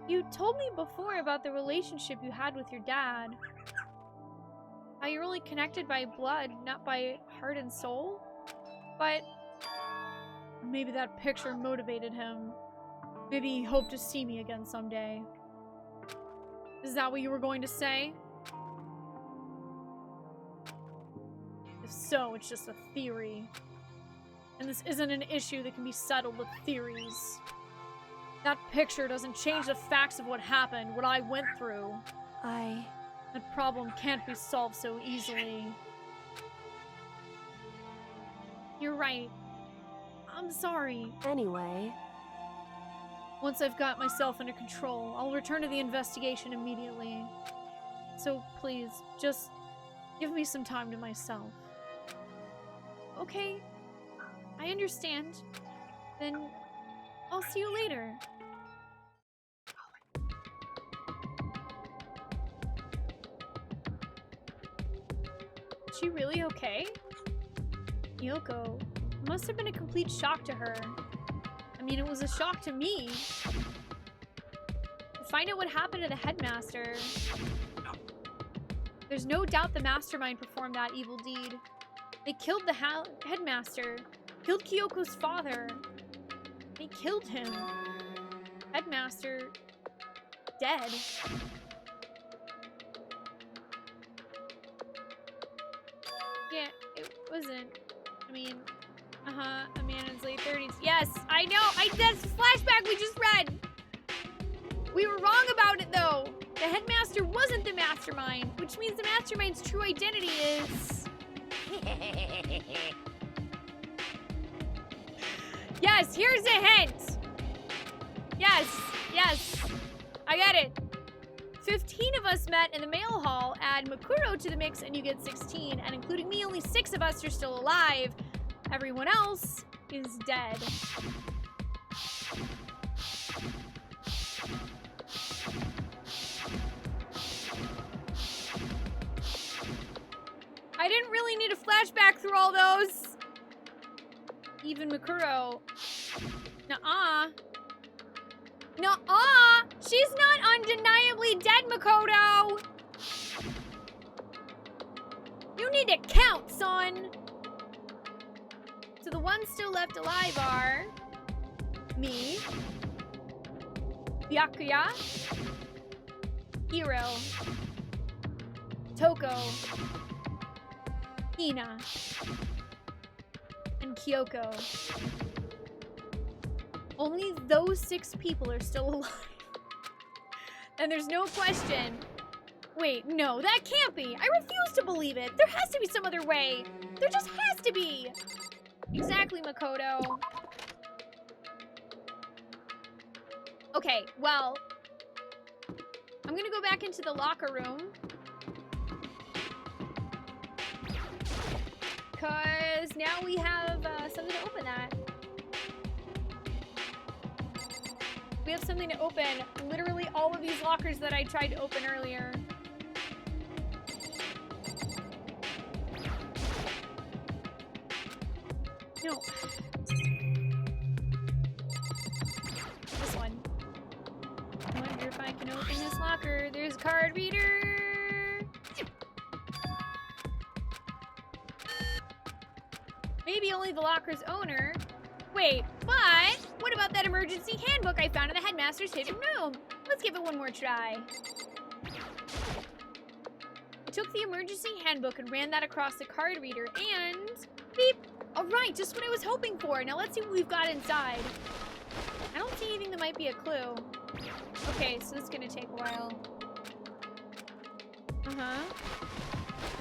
you told me before about the relationship you had with your dad. How you're only connected by blood, not by heart and soul? But maybe that picture motivated him. Maybe he hoped to see me again someday. Is that what you were going to say? If so, it's just a theory. And this isn't an issue that can be settled with theories. That picture doesn't change the facts of what happened, what I went through. That problem can't be solved so easily. You're right. I'm sorry. Anyway, Once I've got myself under control, I'll return to the investigation immediately. So please, just give me some time to myself. Okay, I understand. Then I'll see you later. Is she really okay? Kyoko, it must have been a complete shock to her. I mean, it was a shock to me. To find out what happened to the headmaster. There's no doubt the mastermind performed that evil deed. They killed the headmaster, killed Kyoko's father. They killed him. Headmaster, dead. Yeah, it wasn't. I mean, a man in his late 30s. Yes, I know. That's a flashback we just read. We were wrong about it, though. The headmaster wasn't the mastermind, which means the mastermind's true identity is... Yes, here's a hint. Yes, I get it. 15 of us met in the mail hall. Add Makuro to the mix and you get 16. And including me, only 6 of us are still alive. Everyone else is dead. I didn't really need a flashback through all those. Even Makuro. Nuh-uh. Nuh-uh! She's not undeniably dead, Makoto! You need to count, son! So the ones still left alive are... me, Byakuya, Hiro, Toko, Hina, and Kyoko. Only those 6 people are still alive. And there's no question. Wait, no, that can't be. I refuse to believe it. There has to be some other way. There just has to be. Exactly, Makoto. Okay, well, I'm gonna go back into the locker room. Because now we have something to open that. We have something to open literally all of these lockers that I tried to open earlier. No. This one. I wonder if I can open this locker. There's a card reader. Maybe only the locker's owner. Wait, but what about that emergency handbook I found in the headmaster's hidden room? Let's give it one more try. I took the emergency handbook and ran that across the card reader and... beep! Alright, just what I was hoping for. Now let's see what we've got inside. I don't see anything that might be a clue. Okay, so this is gonna take a while.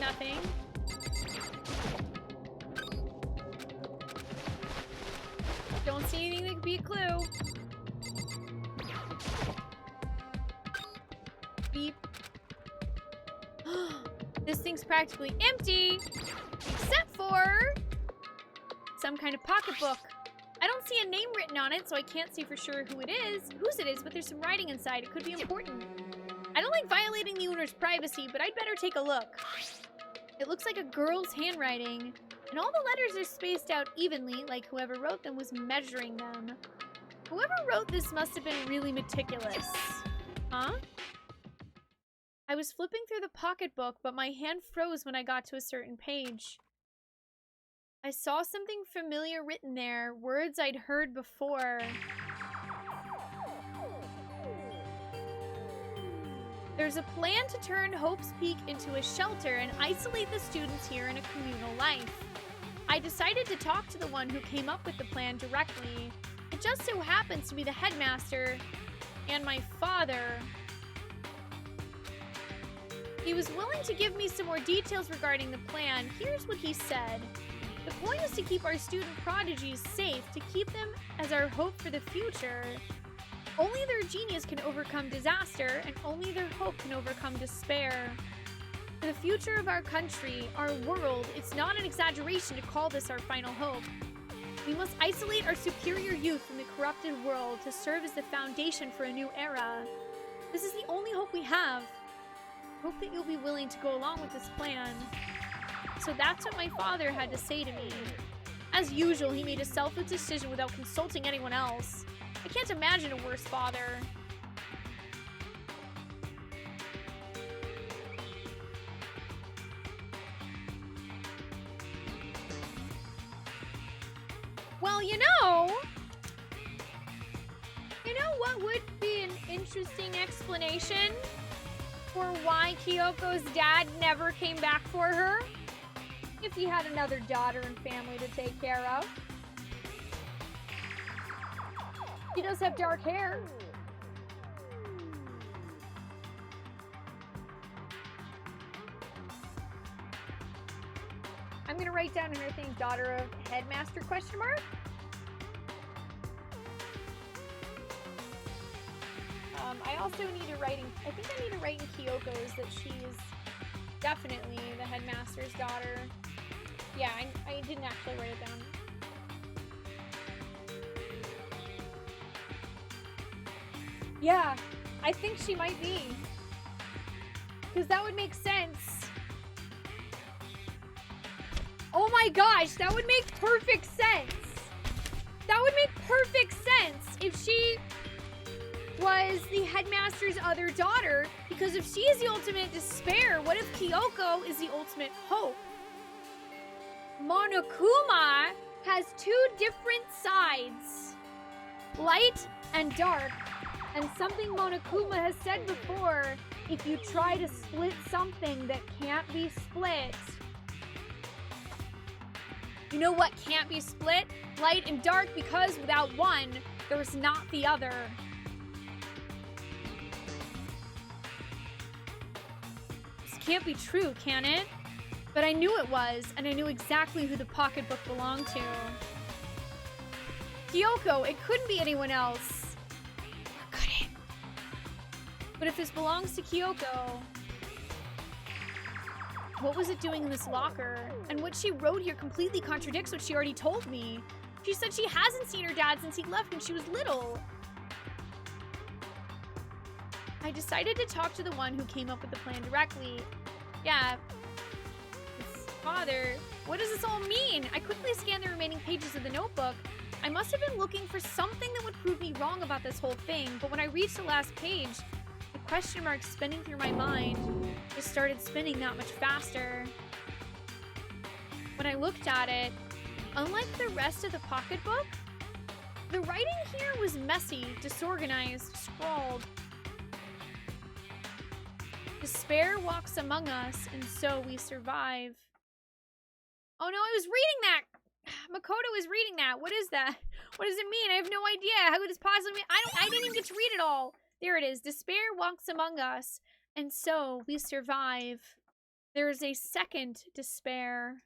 Nothing. Don't see anything that could be a clue. Beep. This thing's practically empty, except for some kind of pocketbook. I don't see a name written on it, so I can't see for sure whose it is, but there's some writing inside. It could be important. I don't like violating the owner's privacy, but I'd better take a look. It looks like a girl's handwriting, and all the letters are spaced out evenly, like whoever wrote them was measuring them. Whoever wrote this must have been really meticulous. Huh? I was flipping through the pocketbook, but my hand froze when I got to a certain page. I saw something familiar written there, words I'd heard before. There's a plan to turn Hope's Peak into a shelter and isolate the students here in a communal life. I decided to talk to the one who came up with the plan directly. It just so happens to be the headmaster and my father. He was willing to give me some more details regarding the plan. Here's what he said. The point is to keep our student prodigies safe, to keep them as our hope for the future. Only their genius can overcome disaster, and only their hope can overcome despair. For the future of our country, our world, it's not an exaggeration to call this our final hope. We must isolate our superior youth from the corrupted world to serve as the foundation for a new era. This is the only hope we have. Hope that you'll be willing to go along with this plan. So that's what my father had to say to me. As usual, he made a selfless decision without consulting anyone else. I can't imagine a worse father. Well, you know what would be an interesting explanation for why Kyoko's dad never came back for her? If he had another daughter and family to take care of. He does have dark hair. I'm gonna write down her thing, daughter of headmaster, question mark? I also need to write in, I think I need to write in Kyoko's that she's definitely the headmaster's daughter. Yeah, I didn't actually write it down. Yeah, I think she might be. Because that would make sense. Oh my gosh, that would make perfect sense. That would make perfect sense if she was the headmaster's other daughter. Because if she is the ultimate despair, what if Kyoko is the ultimate hope? Monokuma has two different sides. Light and dark. And something Monokuma has said before, if you try to split something that can't be split. You know what can't be split? Light and dark, because without one, there's not the other. This can't be true, can it? But I knew it was, and I knew exactly who the pocketbook belonged to. Kyoko, it couldn't be anyone else. Or could it? But if this belongs to Kyoko, what was it doing in this locker? And what she wrote here completely contradicts what she already told me. She said she hasn't seen her dad since he left when she was little. I decided to talk to the one who came up with the plan directly. Yeah. Father, what does this all mean? I quickly scanned the remaining pages of the notebook. I must have been looking for something that would prove me wrong about this whole thing, but when I reached the last page, the question mark spinning through my mind just started spinning that much faster. When I looked at it, unlike the rest of the pocketbook, the writing here was messy, disorganized, scrawled. Despair walks among us, and so we survive. Oh no, I was reading that! Makoto was reading that. What is that? What does it mean? I have no idea. How could this possibly mean? I didn't even get to read it all. There it is. Despair walks among us, and so we survive. There is a second despair.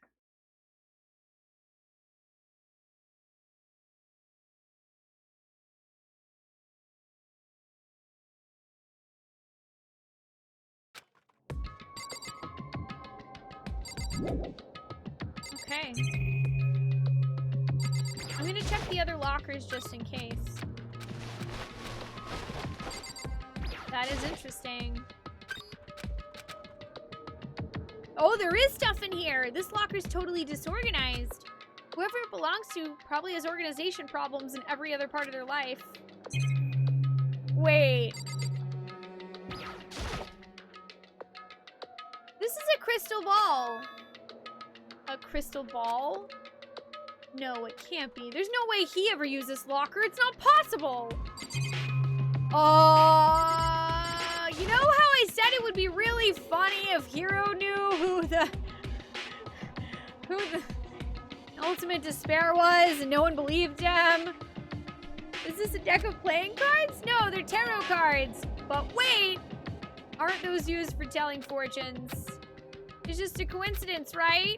Okay. I'm gonna check the other lockers just in case. That is interesting. Oh, there is stuff in here! This locker's totally disorganized. Whoever it belongs to probably has organization problems in every other part of their life. Wait. This is a crystal ball. A crystal ball? No, it can't be. There's no way he ever used this locker. It's not possible. You know how I said it would be really funny if Hiro knew who the ultimate despair was and no one believed him? Is this a deck of playing cards? No, they're tarot cards. But wait, Aren't those used for telling fortunes? It's just a coincidence, right?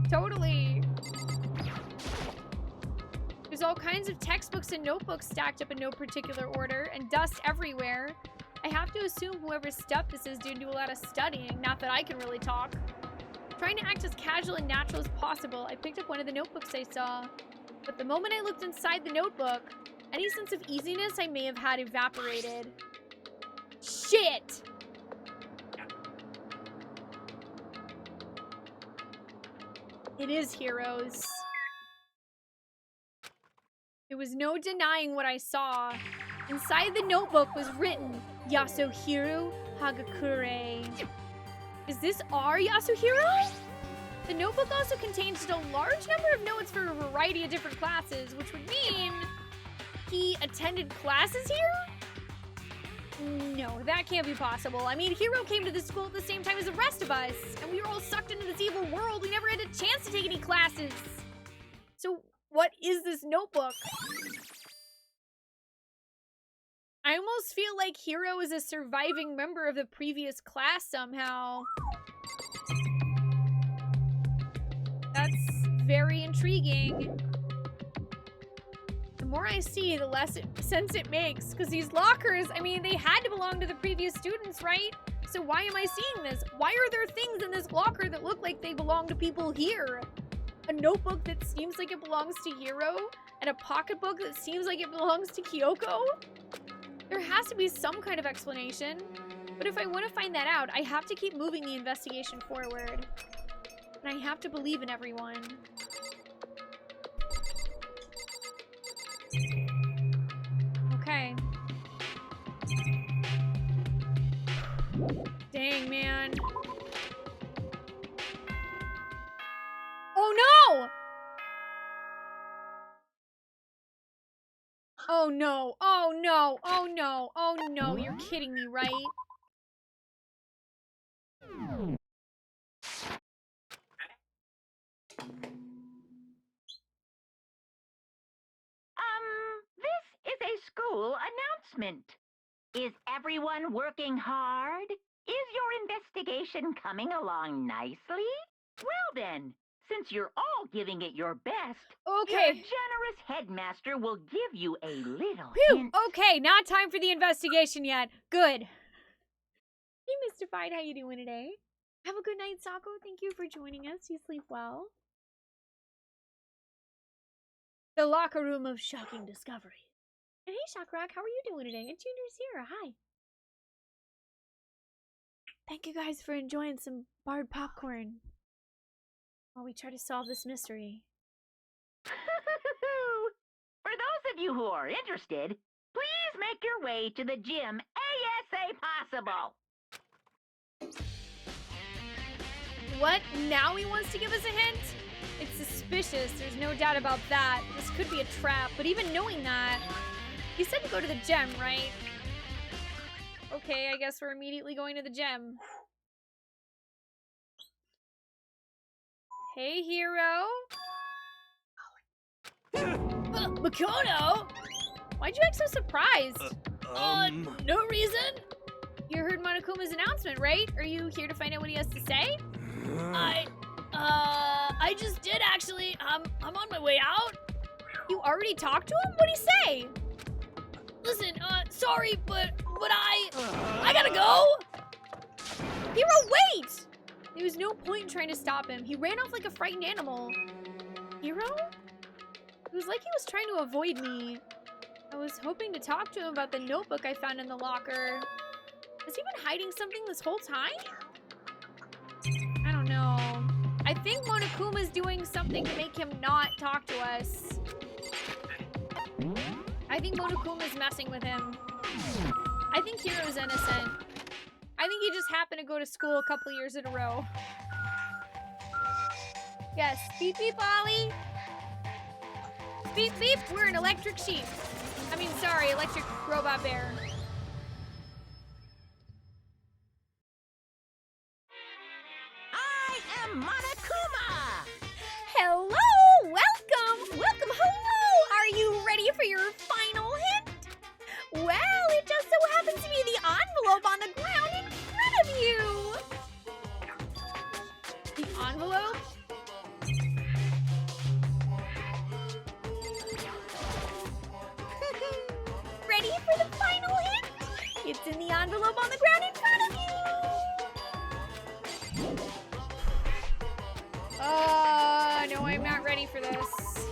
Totally. There's all kinds of textbooks and notebooks stacked up in no particular order, and dust everywhere. I have to assume whoever's stuff this is due to a lot of studying, not that I can really talk. Trying to act as casual and natural as possible, I picked up one of the notebooks I saw. But the moment I looked inside the notebook, any sense of easiness I may have had evaporated. Shit! It is Heroes. There was no denying what I saw. Inside the notebook was written, Yasuhiro Hagakure. Is this our Yasuhiro? The notebook also contained just a large number of notes for a variety of different classes, which would mean he attended classes here? No, that can't be possible. I mean, Hiro came to the school at the same time as the rest of us, and we were all sucked into this evil world. We never had a chance to take any classes. So, what is this notebook? I almost feel like Hiro is a surviving member of the previous class somehow. That's very intriguing. The more I see, the less sense it makes. Because these lockers, I mean, they had to belong to the previous students, right? So why am I seeing this? Why are there things in this locker that look like they belong to people here? A notebook that seems like it belongs to Hiro? And a pocketbook that seems like it belongs to Kyoko? There has to be some kind of explanation. But if I want to find that out, I have to keep moving the investigation forward. And I have to believe in everyone. Okay. Dang, man. Oh no! Oh no, oh no, oh no, oh no, you're kidding me, right? This is a school announcement. Is everyone working hard? Is your investigation coming along nicely? Well then, since you're all giving it your best, Okay. your generous headmaster will give you a little Phew, hint. okay, not time for the investigation yet. Good. Hey, Mystified, how you doing today? Have a good night, Sako. Thank you for joining us. You sleep well. The locker room of shocking discovery. And hey, Shakrak, how are you doing today? And Junior's here. Hi. Thank you guys for enjoying some barred popcorn while we try to solve this mystery. For those of you who are interested, please make your way to the gym ASA possible. What? Now he wants to give us a hint? It's suspicious, there's no doubt about that. This could be a trap, but even knowing that, he said to go to the gym, right? Okay, I guess we're immediately going to the gym. Hey, Hiro. Makoto? Why'd you act so surprised? No reason. You heard Monokuma's announcement, right? Are you here to find out what he has to say? I just did actually. I'm on my way out. You already talked to him? What'd he say? Listen, sorry, but I gotta go. Hiro, wait! There was no point in trying to stop him. He ran off like a frightened animal. Hiro? It was like he was trying to avoid me. I was hoping to talk to him about the notebook I found in the locker. Has he been hiding something this whole time? I don't know. I think Monokuma's doing something to make him not talk to us. I think Monokuma's messing with him. I think Hiro's innocent. I think he just happened to go to school a couple years in a row. Yes, beep beep Ollie. Beep beep, we're an electric sheep. I mean, sorry, electric robot bear. I am Monokuma! Hello! Welcome! Welcome, hello! Are you ready for your final hint? Well, it just so happens to be the envelope on the ground in in the envelope on the ground in front of you. No, I'm not ready for this.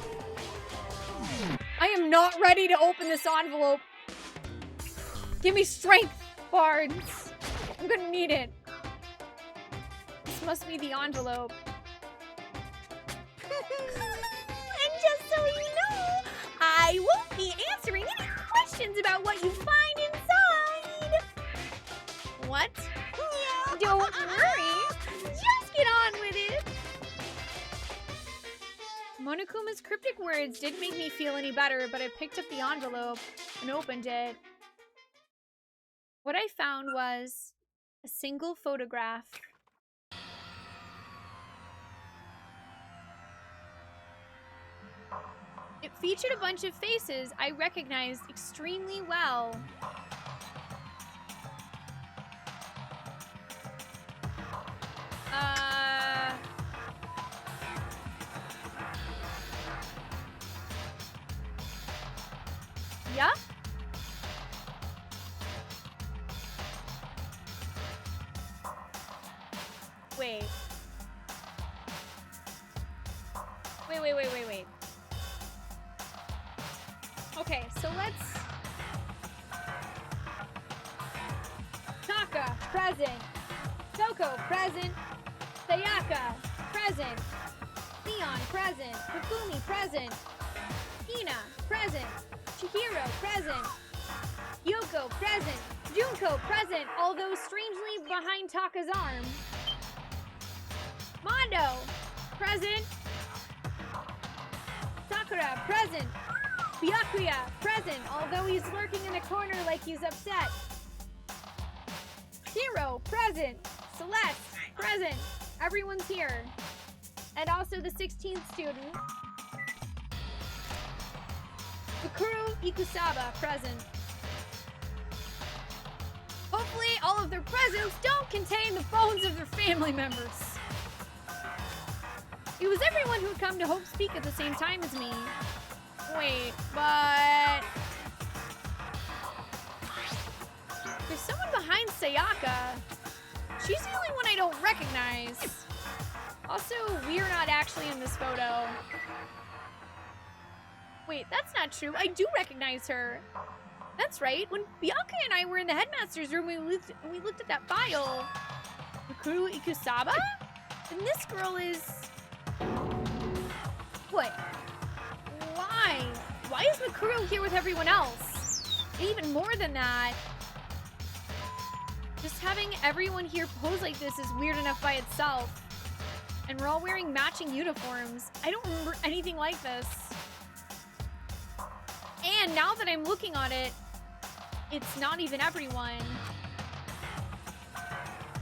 I am not ready to open this envelope. Give me strength, Bards. I'm gonna need it. This must be the envelope. And just so you know, I won't be answering any questions about what you find inside. What? Don't worry. Just get on with it. Monokuma's cryptic words didn't make me feel any better, but I picked up the envelope and opened it. What I found was a single photograph. It featured a bunch of faces I recognized extremely well. Yeah? Wait. Wait. Okay, so let's... Taka, present. Toko, present. Sayaka, present. Leon, present. Hifumi, present. Hina, present. Chihiro, present. Yoko, present. Junko, present, although strangely behind Taka's arm. Mondo, present. Sakura, present. Byakuya, present, although he's lurking in a corner like he's upset. Hiro, present. Celeste, present. Everyone's here. And also the 16th student. Mikuru Ikusaba, present. Hopefully all of their presents don't contain the phones of their family members. It was everyone who had come to Hope Speak at the same time as me. Wait, but... there's someone behind Sayaka. She's the only one I don't recognize. Also, we're not actually in this photo. Wait, that's not true. I do recognize her. That's right. When Bianca and I were in the headmaster's room, we looked at that file. Mikuru Ikusaba? And this girl is... what? Why? Why is Mikuru here with everyone else? Even more than that, just having everyone here pose like this is weird enough by itself. And we're all wearing matching uniforms. I don't remember anything like this. And now that I'm looking on it, it's not even everyone.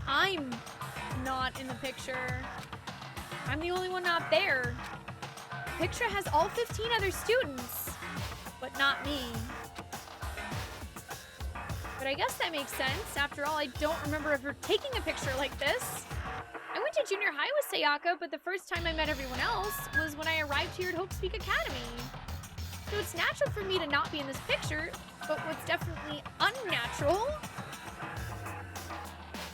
I'm not in the picture. I'm the only one not there. The picture has all 15 other students, but not me. But I guess that makes sense. After all, I don't remember ever taking a picture like this. I went to junior high with Sayaka, but the first time I met everyone else was when I arrived here at Hope Speak Academy. So it's natural for me to not be in this picture, but what's definitely unnatural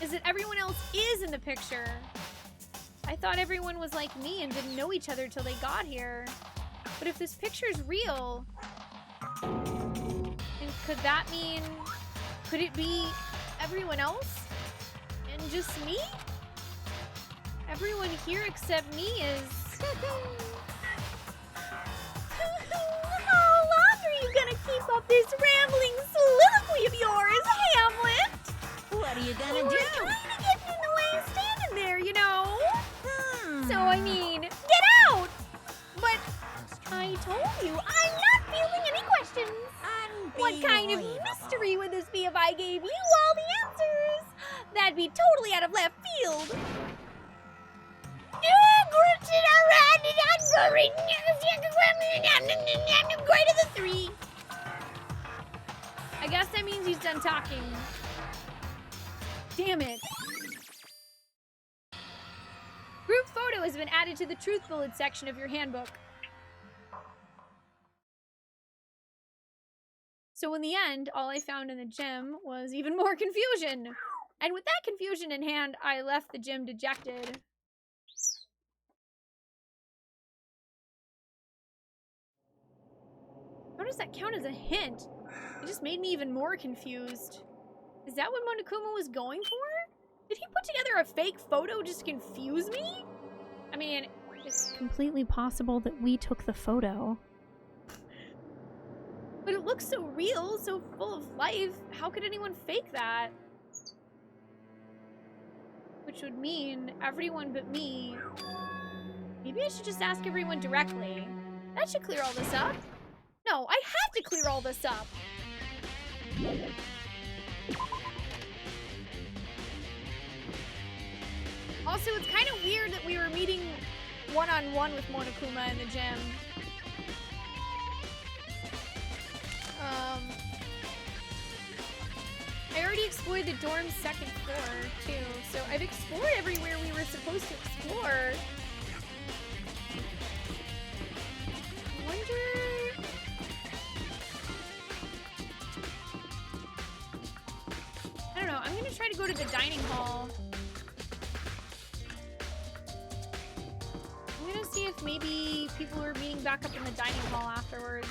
is that everyone else is in the picture. I thought everyone was like me and didn't know each other till they got here. But if this picture's real, then could that mean... could it be everyone else? And just me? Everyone here except me is... How long are you gonna keep up this rambling soliloquy of yours, Hamlet? What are you gonna We're do? kind of getting in the way of standing there, you know? So, I mean, get out! But I told you, I'm not fielding any questions. What kind of mystery would this be if I gave you all the answers? That'd be totally out of left field. Great of the three. I guess that means he's done talking. Damn it. Group photo has been added to the Truth Bullet section of your handbook. So in the end, all I found in the gym was even more confusion. And with that confusion in hand, I left the gym dejected. How does that count as a hint? It just made me even more confused. Is that what Monokuma was going for? Did he put together a fake photo just to confuse me? I mean, it's completely possible that we took the photo. But it looks so real, so full of life. How could anyone fake that? Which would mean everyone but me. Maybe I should just ask everyone directly. That should clear all this up. No, I have to clear all this up. Also, it's kind of weird that we were meeting one-on-one with Monokuma in the gym. I already explored the dorm's second floor, too. So I've explored everywhere we were supposed to explore. I wonder... I don't know. I'm gonna try to go to the dining hall. I'm gonna see if maybe people are meeting back up in the dining hall afterwards.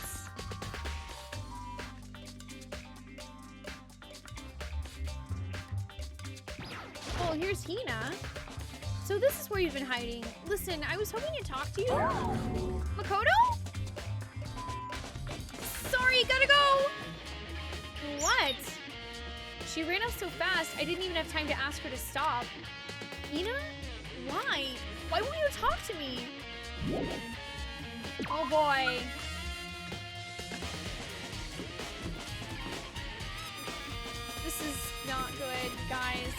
Oh, here's Hina. So this is where you've been hiding. Listen, I was hoping to talk to you. Makoto? Sorry, gotta go! What? She ran off so fast, I didn't even have time to ask her to stop. Hina? Why? Why won't you talk to me? Oh boy. This is not good, guys.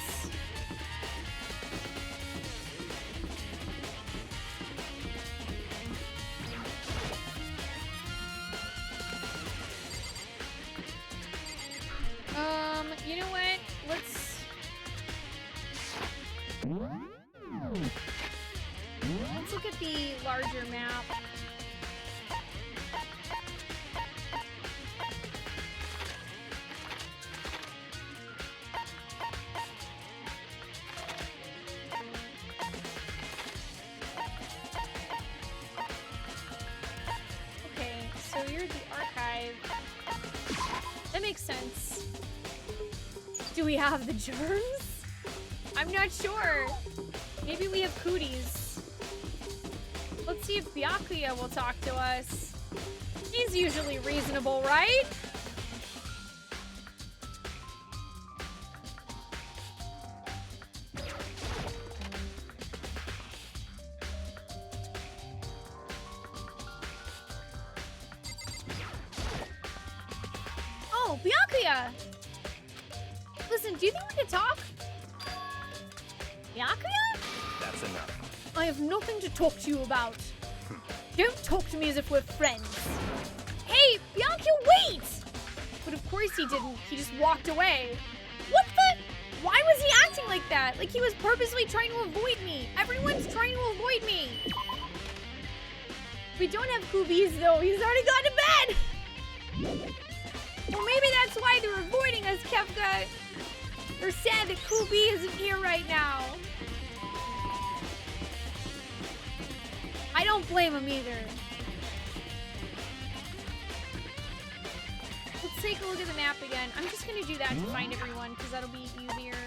You know what? Let's look at the larger map. Okay, so you're the archive. That makes sense. Do we have the germs? I'm not sure. Maybe we have cooties. Let's see if Byakuya will talk to us. He's usually reasonable, right? Oh, Byakuya! Listen, do you think we could talk? Byakuya? That's enough. I have nothing to talk to you about. Don't talk to me as if we're friends. Hey, Byakuya, wait! But of course he didn't. He just walked away. What the? Why was he acting like that? Like he was purposely trying to avoid me. Everyone's trying to avoid me. We don't have Kubi's though. He's already gone to bed. Well, maybe that's why they're avoiding us, Kefka. They're sad that Kubi isn't here right now. I don't blame him either. Let's take a look at the map again. I'm just gonna do that to find everyone, because that'll be easier.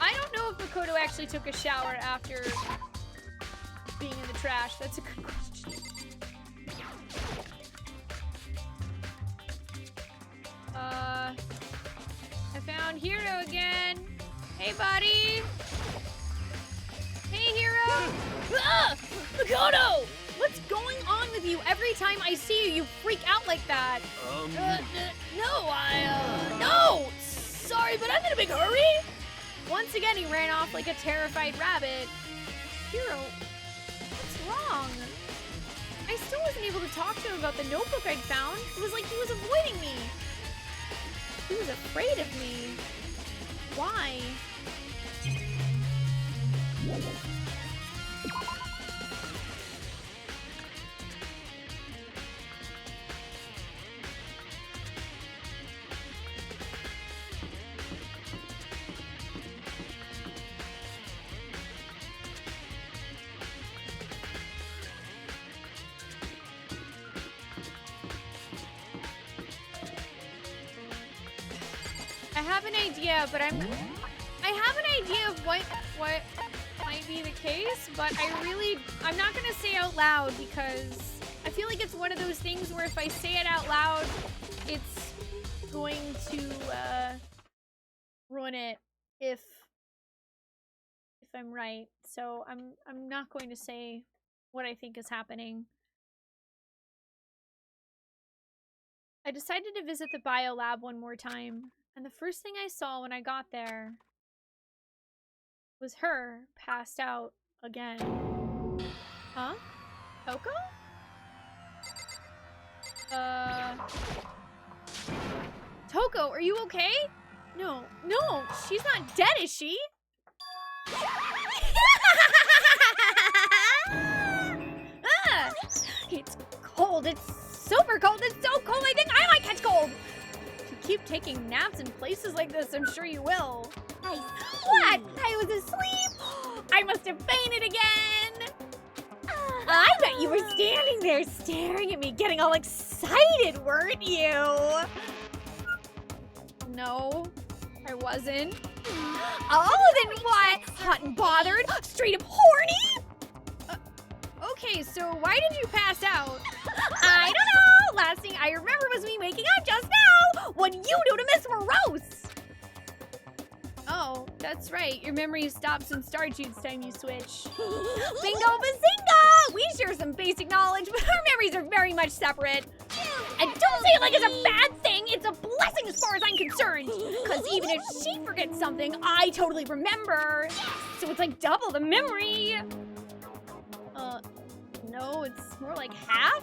I don't know if Makoto actually took a shower after being in the trash. That's a good question. I found Hiro again. Hey, buddy. Hey, Hiro. Ah! Makoto! What's going on with you? Every time I see you, you freak out like that. No! Sorry, but I'm in a big hurry. Once again, he ran off like a terrified rabbit. Hiro, what's wrong? I still wasn't able to talk to him about the notebook I'd found. It was like he was avoiding me. He was afraid of me. Why? I have an idea, but I have an idea of what might be the case, but I'm not gonna say out loud because I feel like it's one of those things where if I say it out loud, it's going to ruin it if I'm right. So I'm not going to say what I think is happening. I decided to visit the bio lab one more time, and the first thing I saw when I got there was her passed out again. Huh? Coco? Toko, are you okay? No, she's not dead, is she? It's cold, it's super cold, it's so cold, I think I might catch cold. If you keep taking naps in places like this, I'm sure you will. What? I was asleep? I must have fainted again. I bet you were standing there staring at me, getting all excited, weren't you? No, I wasn't. Oh, then what? Hot and bothered? Straight up horny? Okay, so why did you pass out? I don't know. Last thing I remember was me waking up just now. What did you do to Miss Morose? Oh, that's right. Your memory stops and starts each time you switch. Bingo bazinga! We share some basic knowledge, but our memories are very much separate. And don't say it like it's a bad thing. It's a blessing as far as I'm concerned. Because even if she forgets something, I totally remember. So it's like double the memory. No, it's more like half.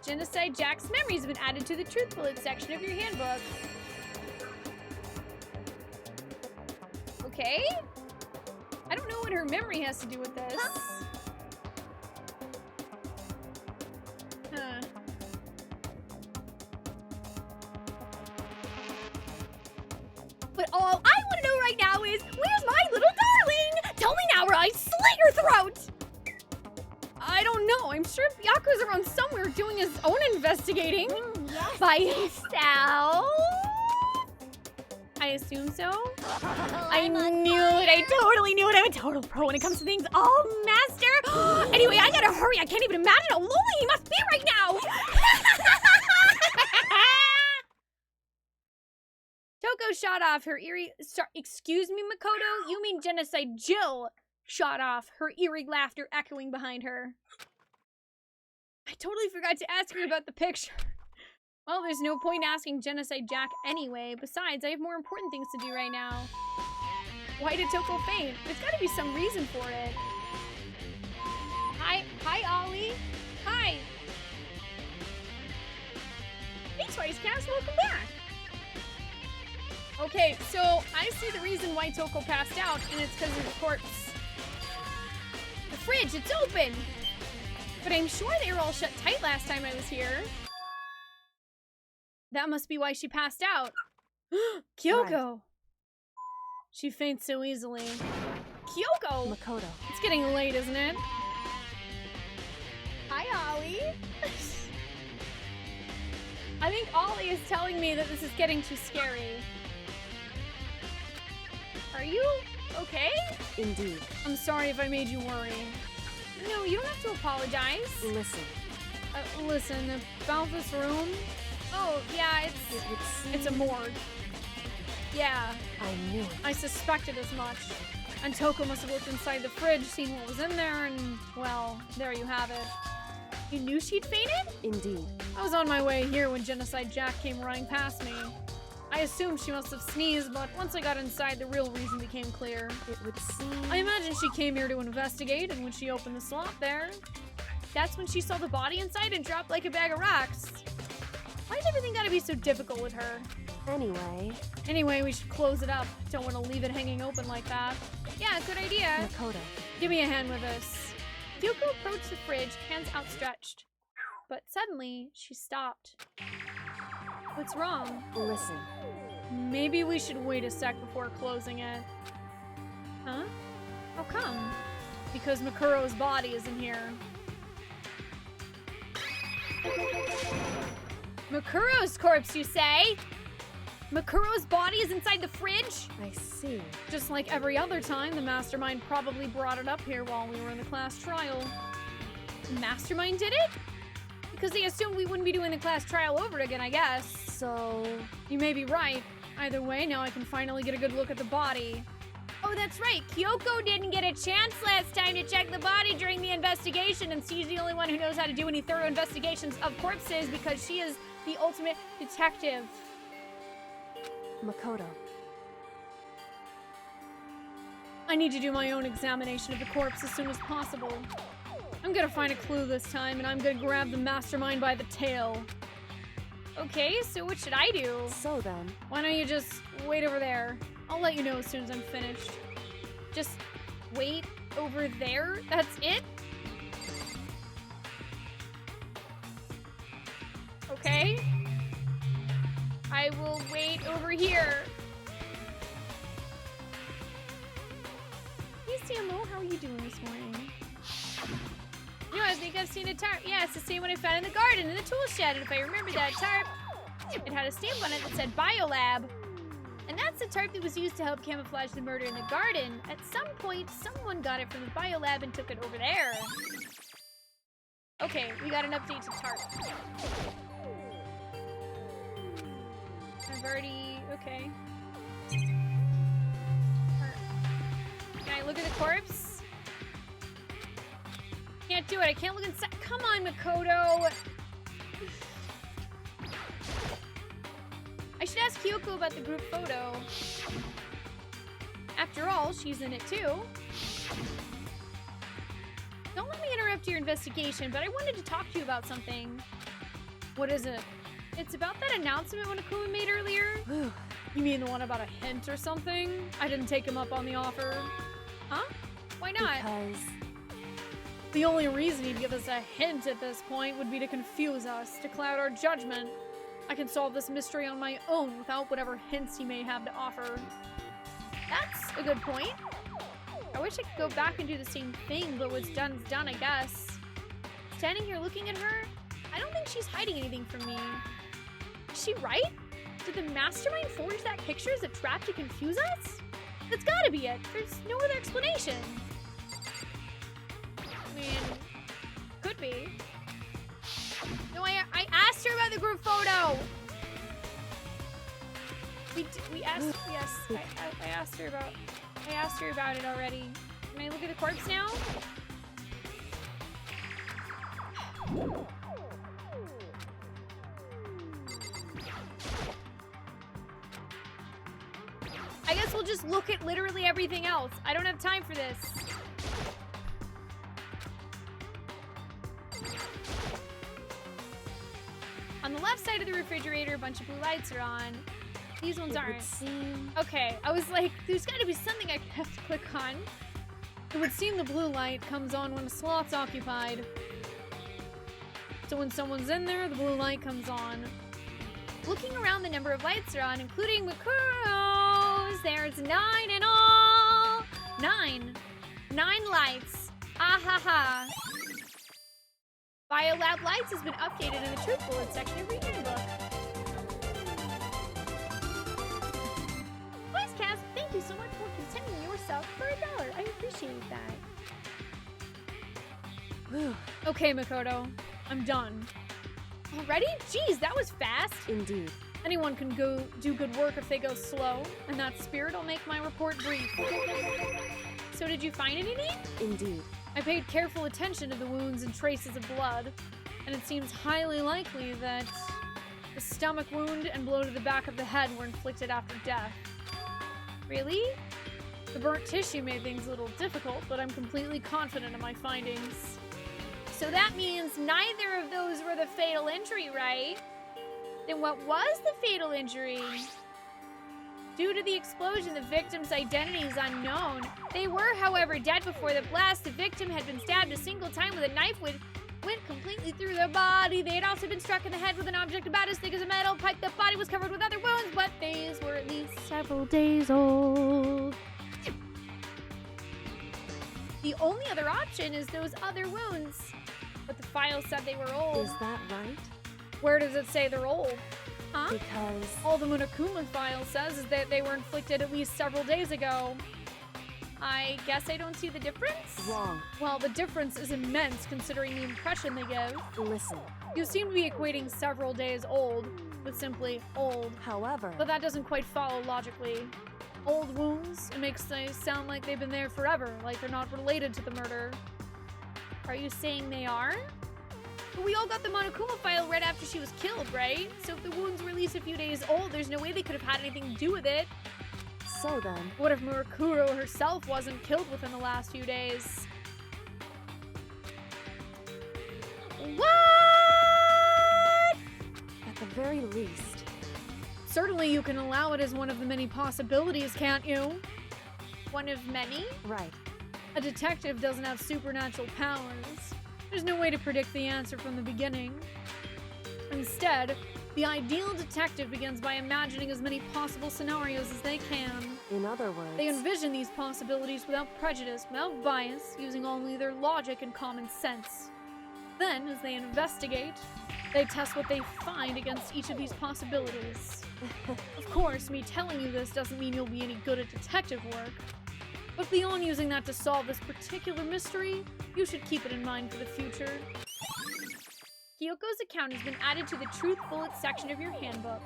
Genocide Jack's memories have been added to the truth bullet section of your handbook. Okay. I don't know what her memory has to do with this. Huh. But all I want to know right now is, where's my little darling? Tell me now or I slit your throat! I don't know. I'm sure Byaku's around somewhere doing his own investigating. Yes. By himself? I assume so. I knew it. I totally knew it. I'm a total pro when it comes to things. Oh, master. Anyway, I gotta hurry. I can't even imagine how lonely he must be right now. Toko shot off her eerie... Excuse me, Makoto? You mean Genocide Jill shot off, her eerie laughter echoing behind her. I totally forgot to ask her about the picture. Well, there's no point asking Genocide Jack anyway. Besides, I have more important things to do right now. Why did Toko faint? There's gotta be some reason for it. Hi, Ollie. Hi. Thanks, Wisecast. Welcome back. Okay, so I see the reason why Toko passed out, and it's because of the corpse. The fridge, it's open! But I'm sure they were all shut tight last time I was here. That must be why she passed out. Kyoko! Right. She faints so easily. Kyoko! Makoto. It's getting late, isn't it? Hi, Ollie. I think Ollie is telling me that this is getting too scary. Are you okay? Indeed. I'm sorry if I made you worry. No, you don't have to apologize. Listen. Listen, about this room? Oh, yeah, it's a morgue. Yeah. I knew it. I suspected as much. And Toko must have looked inside the fridge, seen what was in there, and, well, there you have it. You knew she'd fainted? Indeed. I was on my way here when Genocide Jack came running past me. I assumed she must have sneezed, but once I got inside, the real reason became clear. It would seem... I imagine she came here to investigate, and when she opened the slot there, that's when she saw the body inside and dropped like a bag of rocks. Why's everything gotta be so difficult with her? Anyway, we should close it up. Don't want to leave it hanging open like that. Yeah, good idea. Makoto. Give me a hand with this. Kyoko approached the fridge, hands outstretched. But suddenly, she stopped. What's wrong? Listen. Maybe we should wait a sec before closing it. Huh? How come? Because Makuro's body is in here. Makuro's corpse, you say? Makuro's body is inside the fridge? I see. Just like every other time, the mastermind probably brought it up here while we were in the class trial. The mastermind did it? Because they assumed we wouldn't be doing the class trial over again, I guess. So... You may be right. Either way, now I can finally get a good look at the body. Oh, that's right. Kyoko didn't get a chance last time to check the body during the investigation, and she's the only one who knows how to do any thorough investigations of corpses because she is the ultimate detective. Makoto. I need to do my own examination of the corpse as soon as possible. I'm gonna find a clue this time, and I'm gonna grab the mastermind by the tail. Okay, so what should I do? So then... Why don't you just wait over there? I'll let you know as soon as I'm finished. Just wait over there? That's it? Okay. I will wait over here. Hey, Samu, how are you doing this morning? You know, I think I've seen a tarp. Yeah, it's the same one I found in the garden in the tool shed. And if I remember that tarp, it had a stamp on it that said Biolab. And that's the tarp that was used to help camouflage the murder in the garden. At some point, someone got it from the Biolab and took it over there. Okay, we got an update to tarp. I've already... Okay. Can I look at the corpse? Can't do it. I can't look inside. Come on, Makoto. I should ask Kyoko about the group photo. After all, she's in it too. Don't let me interrupt your investigation, but I wanted to talk to you about something. What is it? It's about that announcement Monokuma made earlier. You mean the one about a hint or something? I didn't take him up on the offer. Huh? Why not? Because... The only reason he'd give us a hint at this point would be to confuse us, to cloud our judgment. I can solve this mystery on my own without whatever hints he may have to offer. That's a good point. I wish I could go back and do the same thing, but what's done is done, I guess. Standing here looking at her, I don't think she's hiding anything from me. Is she right? Did the mastermind forge that picture as a trap to confuse us? That's gotta be it. There's no other explanation. I mean, could be. No, I asked her about the group photo. We asked, yes, I asked her about it already. Can I look at the corpse now? I guess we'll just look at literally everything else. I don't have time for this. On the left side of the refrigerator, a bunch of blue lights are on. These ones aren't. Okay, I was like, there's gotta be something I have to click on. It would seem the blue light comes on when a slot's occupied. So when someone's in there, the blue light comes on. Looking around, the number of lights are on, including Makuro's. There's 9 in all. 9. 9 lights. Ah ha ha. Biolab Lights has been updated in the Truth Bullet section of your handbook. Voicecast, thank you so much for continuing your sub for $1. I appreciate that. Okay, Makoto. I'm done. Already? Jeez, that was fast. Indeed. Anyone can go do good work if they go slow, and that spirit will make my report brief. So did you find anything? Indeed. I paid careful attention to the wounds and traces of blood, and it seems highly likely that the stomach wound and blow to the back of the head were inflicted after death. Really? The burnt tissue made things a little difficult, but I'm completely confident in my findings. So that means neither of those were the fatal injury, right? Then what was the fatal injury? Due to the explosion, the victim's identity is unknown. They were, however, dead before the blast. The victim had been stabbed a single time with a knife which went completely through their body. They had also been struck in the head with an object about as thick as a metal pipe. The body was covered with other wounds, but these were at least several days old. The only other option is those other wounds. But the file said they were old. Is that right? Where does it say they're old? Huh? Because All the Monokuma file says is that they were inflicted at least several days ago. I guess I don't see the difference? wrong. Well, the difference is immense considering the impression they give. Listen. You seem to be equating several days old with simply old, However, but that doesn't quite follow logically. Old wounds, it makes they sound like they've been there forever, like they're not related to the murder. Are you saying they are? But we all got the Monokuma file right after she was killed, right? So if the wounds were at least a few days old, there's no way they could have had anything to do with it. so then, What if Murakuro herself wasn't killed within the last few days? What? at the very least, Certainly you can allow it as one of the many possibilities, can't you? One of many? right. A detective doesn't have supernatural powers. There's no way to predict the answer from the beginning. Instead, the ideal detective begins by imagining as many possible scenarios as they can. In other words, They envision these possibilities without prejudice, without bias, using only their logic and common sense. Then, as they investigate, they test what they find against each of these possibilities. Of course, me telling you this doesn't mean you'll be any good at detective work. But beyond using that to solve this particular mystery, you should keep it in mind for the future. Kyoko's account has been added to the Truth Bullet section of your handbook.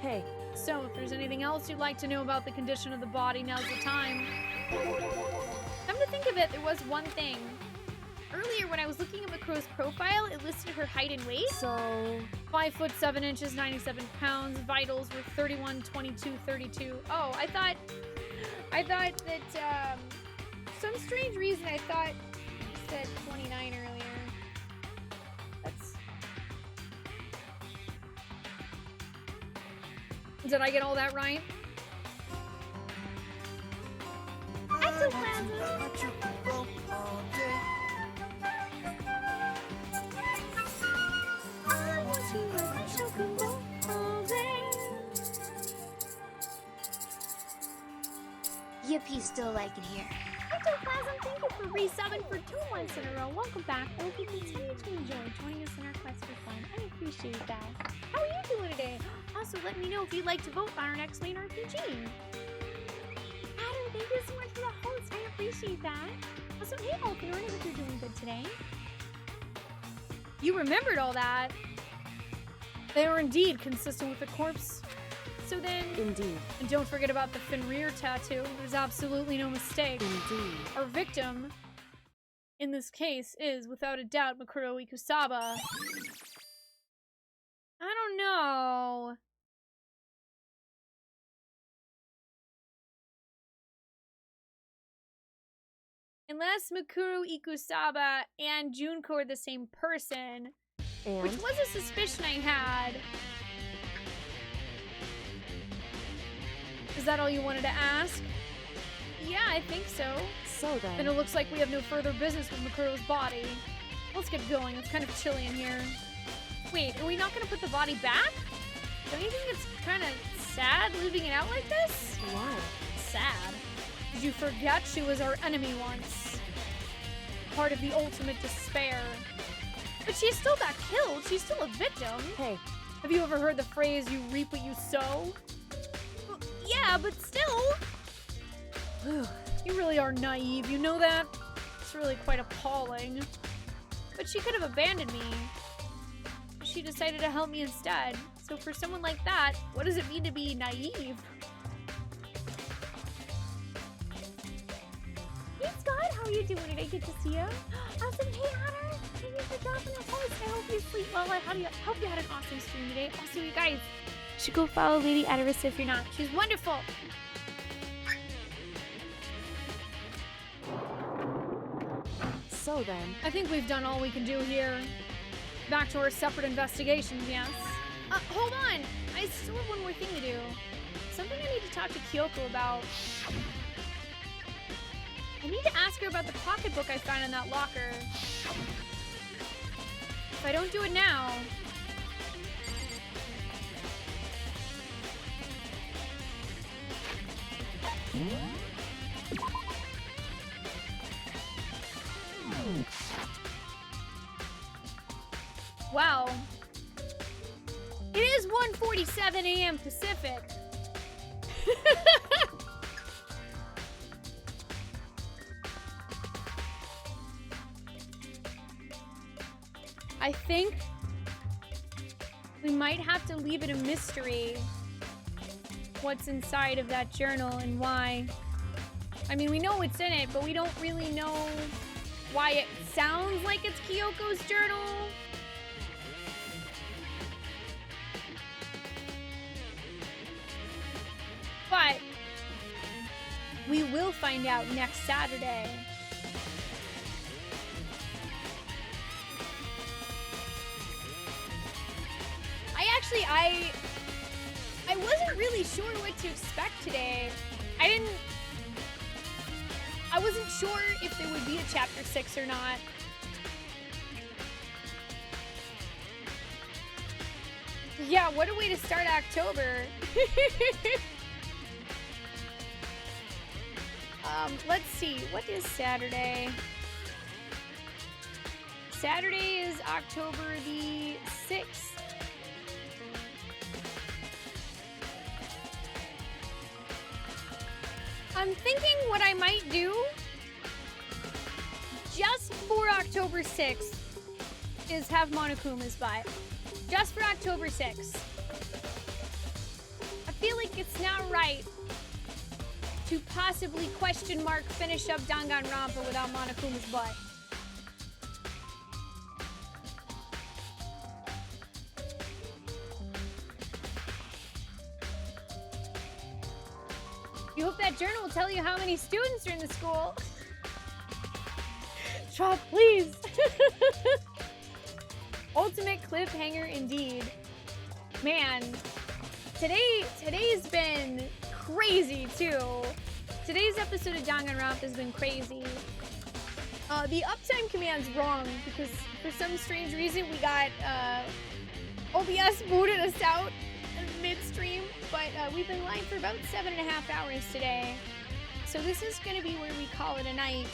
hey, So, if there's anything else you'd like to know about the condition of the body, now's the time. Come to think of it, there was one thing. Earlier, when I was looking at Makuro's profile, it listed her height and weight. so 5 foot 7 inches, 97 pounds. Vitals were 31, 22, 32. Oh, I thought that, some strange reason I thought it said 29 earlier. Did I get all that right? Yippee, still like it here. Ectoplasm, thank you for resubbing for 2 months in a row. Welcome back. I hope you continue to enjoy joining us in our quest for fun. I appreciate that. How are you doing today? Also, let me know if you'd like to vote on our next main RPG. Adam, thank you so much for the host. I appreciate that. Also, hey, Alpinor, I hope you're doing good today. You remembered all that. They are indeed consistent with the corpse. So then, indeed, and don't forget about the Fenrir tattoo. There's absolutely no mistake. indeed. Our victim, in this case, is without a doubt Makuro Ikusaba. I don't know. Unless Makuro Ikusaba and Junko are the same person, And which was a suspicion I had. Is that all you wanted to ask? Yeah, I think so. so Then then, it looks like we have no further business with Makuro's body. Let's get going. It's kind of chilly in here. Wait, are we not going to put the body back? Don't you think it's kind of sad leaving it out like this? why? Sad. Did you forget she was our enemy once? Part of the ultimate despair. But she still got killed. She's still a victim. Hey, Have you ever heard the phrase, you reap what you sow? Well, yeah, but still. whew, You really are naive, you know that? It's really quite appalling. But she could have abandoned me. She decided to help me instead. So for someone like that, what does it mean to be naive? Hey, Scott, how are you doing today? Good to see you. Awesome. Hey, Honor. Thank you for dropping the host. I hope you sleep well. I hope you had an awesome stream today. Also, you guys should go follow Lady Edorus if you're not. She's wonderful. so then, I think we've done all we can do here. Back to our separate investigations, yes? Hold on! I still have one more thing to do. Something I need to talk to Kyoko about. I need to ask her about the pocketbook I found in that locker. If I don't do it now... Wow. 7 a.m. Pacific. I think we might have to leave it a mystery what's inside of that journal and why. I mean, we know what's in it, but we don't really know why it sounds like it's Kyoko's journal. But we will find out next Saturday. I wasn't really sure what to expect today. I wasn't sure if there would be a chapter 6 or not. Yeah, what a way to start October. Let's see, what is Saturday? Saturday is October the 6th. I'm thinking what I might do just for October 6th is have Monokuma's butt. Just for October 6th. I feel like it's not right to possibly question mark finish up Danganronpa without Monokuma's butt. You hope that journal will tell you how many students are in the school. Drop, please. Ultimate cliffhanger indeed. Man, today's been crazy too. Today's episode of Danganronpa has been crazy. The uptime command's wrong because for some strange reason we got OBS booted us out midstream, but we've been live for about 7.5 hours today. So this is gonna be where we call it a night.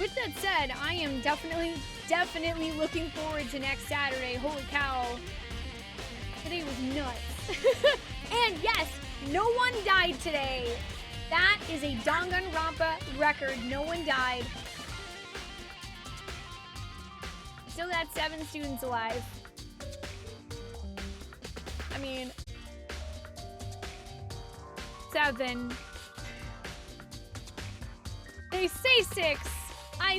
With that said, I am definitely looking forward to next Saturday. Holy cow. Today was nuts. And yes, no one died today. That is a Danganronpa record. No one died. Still got 7 students alive. I mean, 7. They say 6. I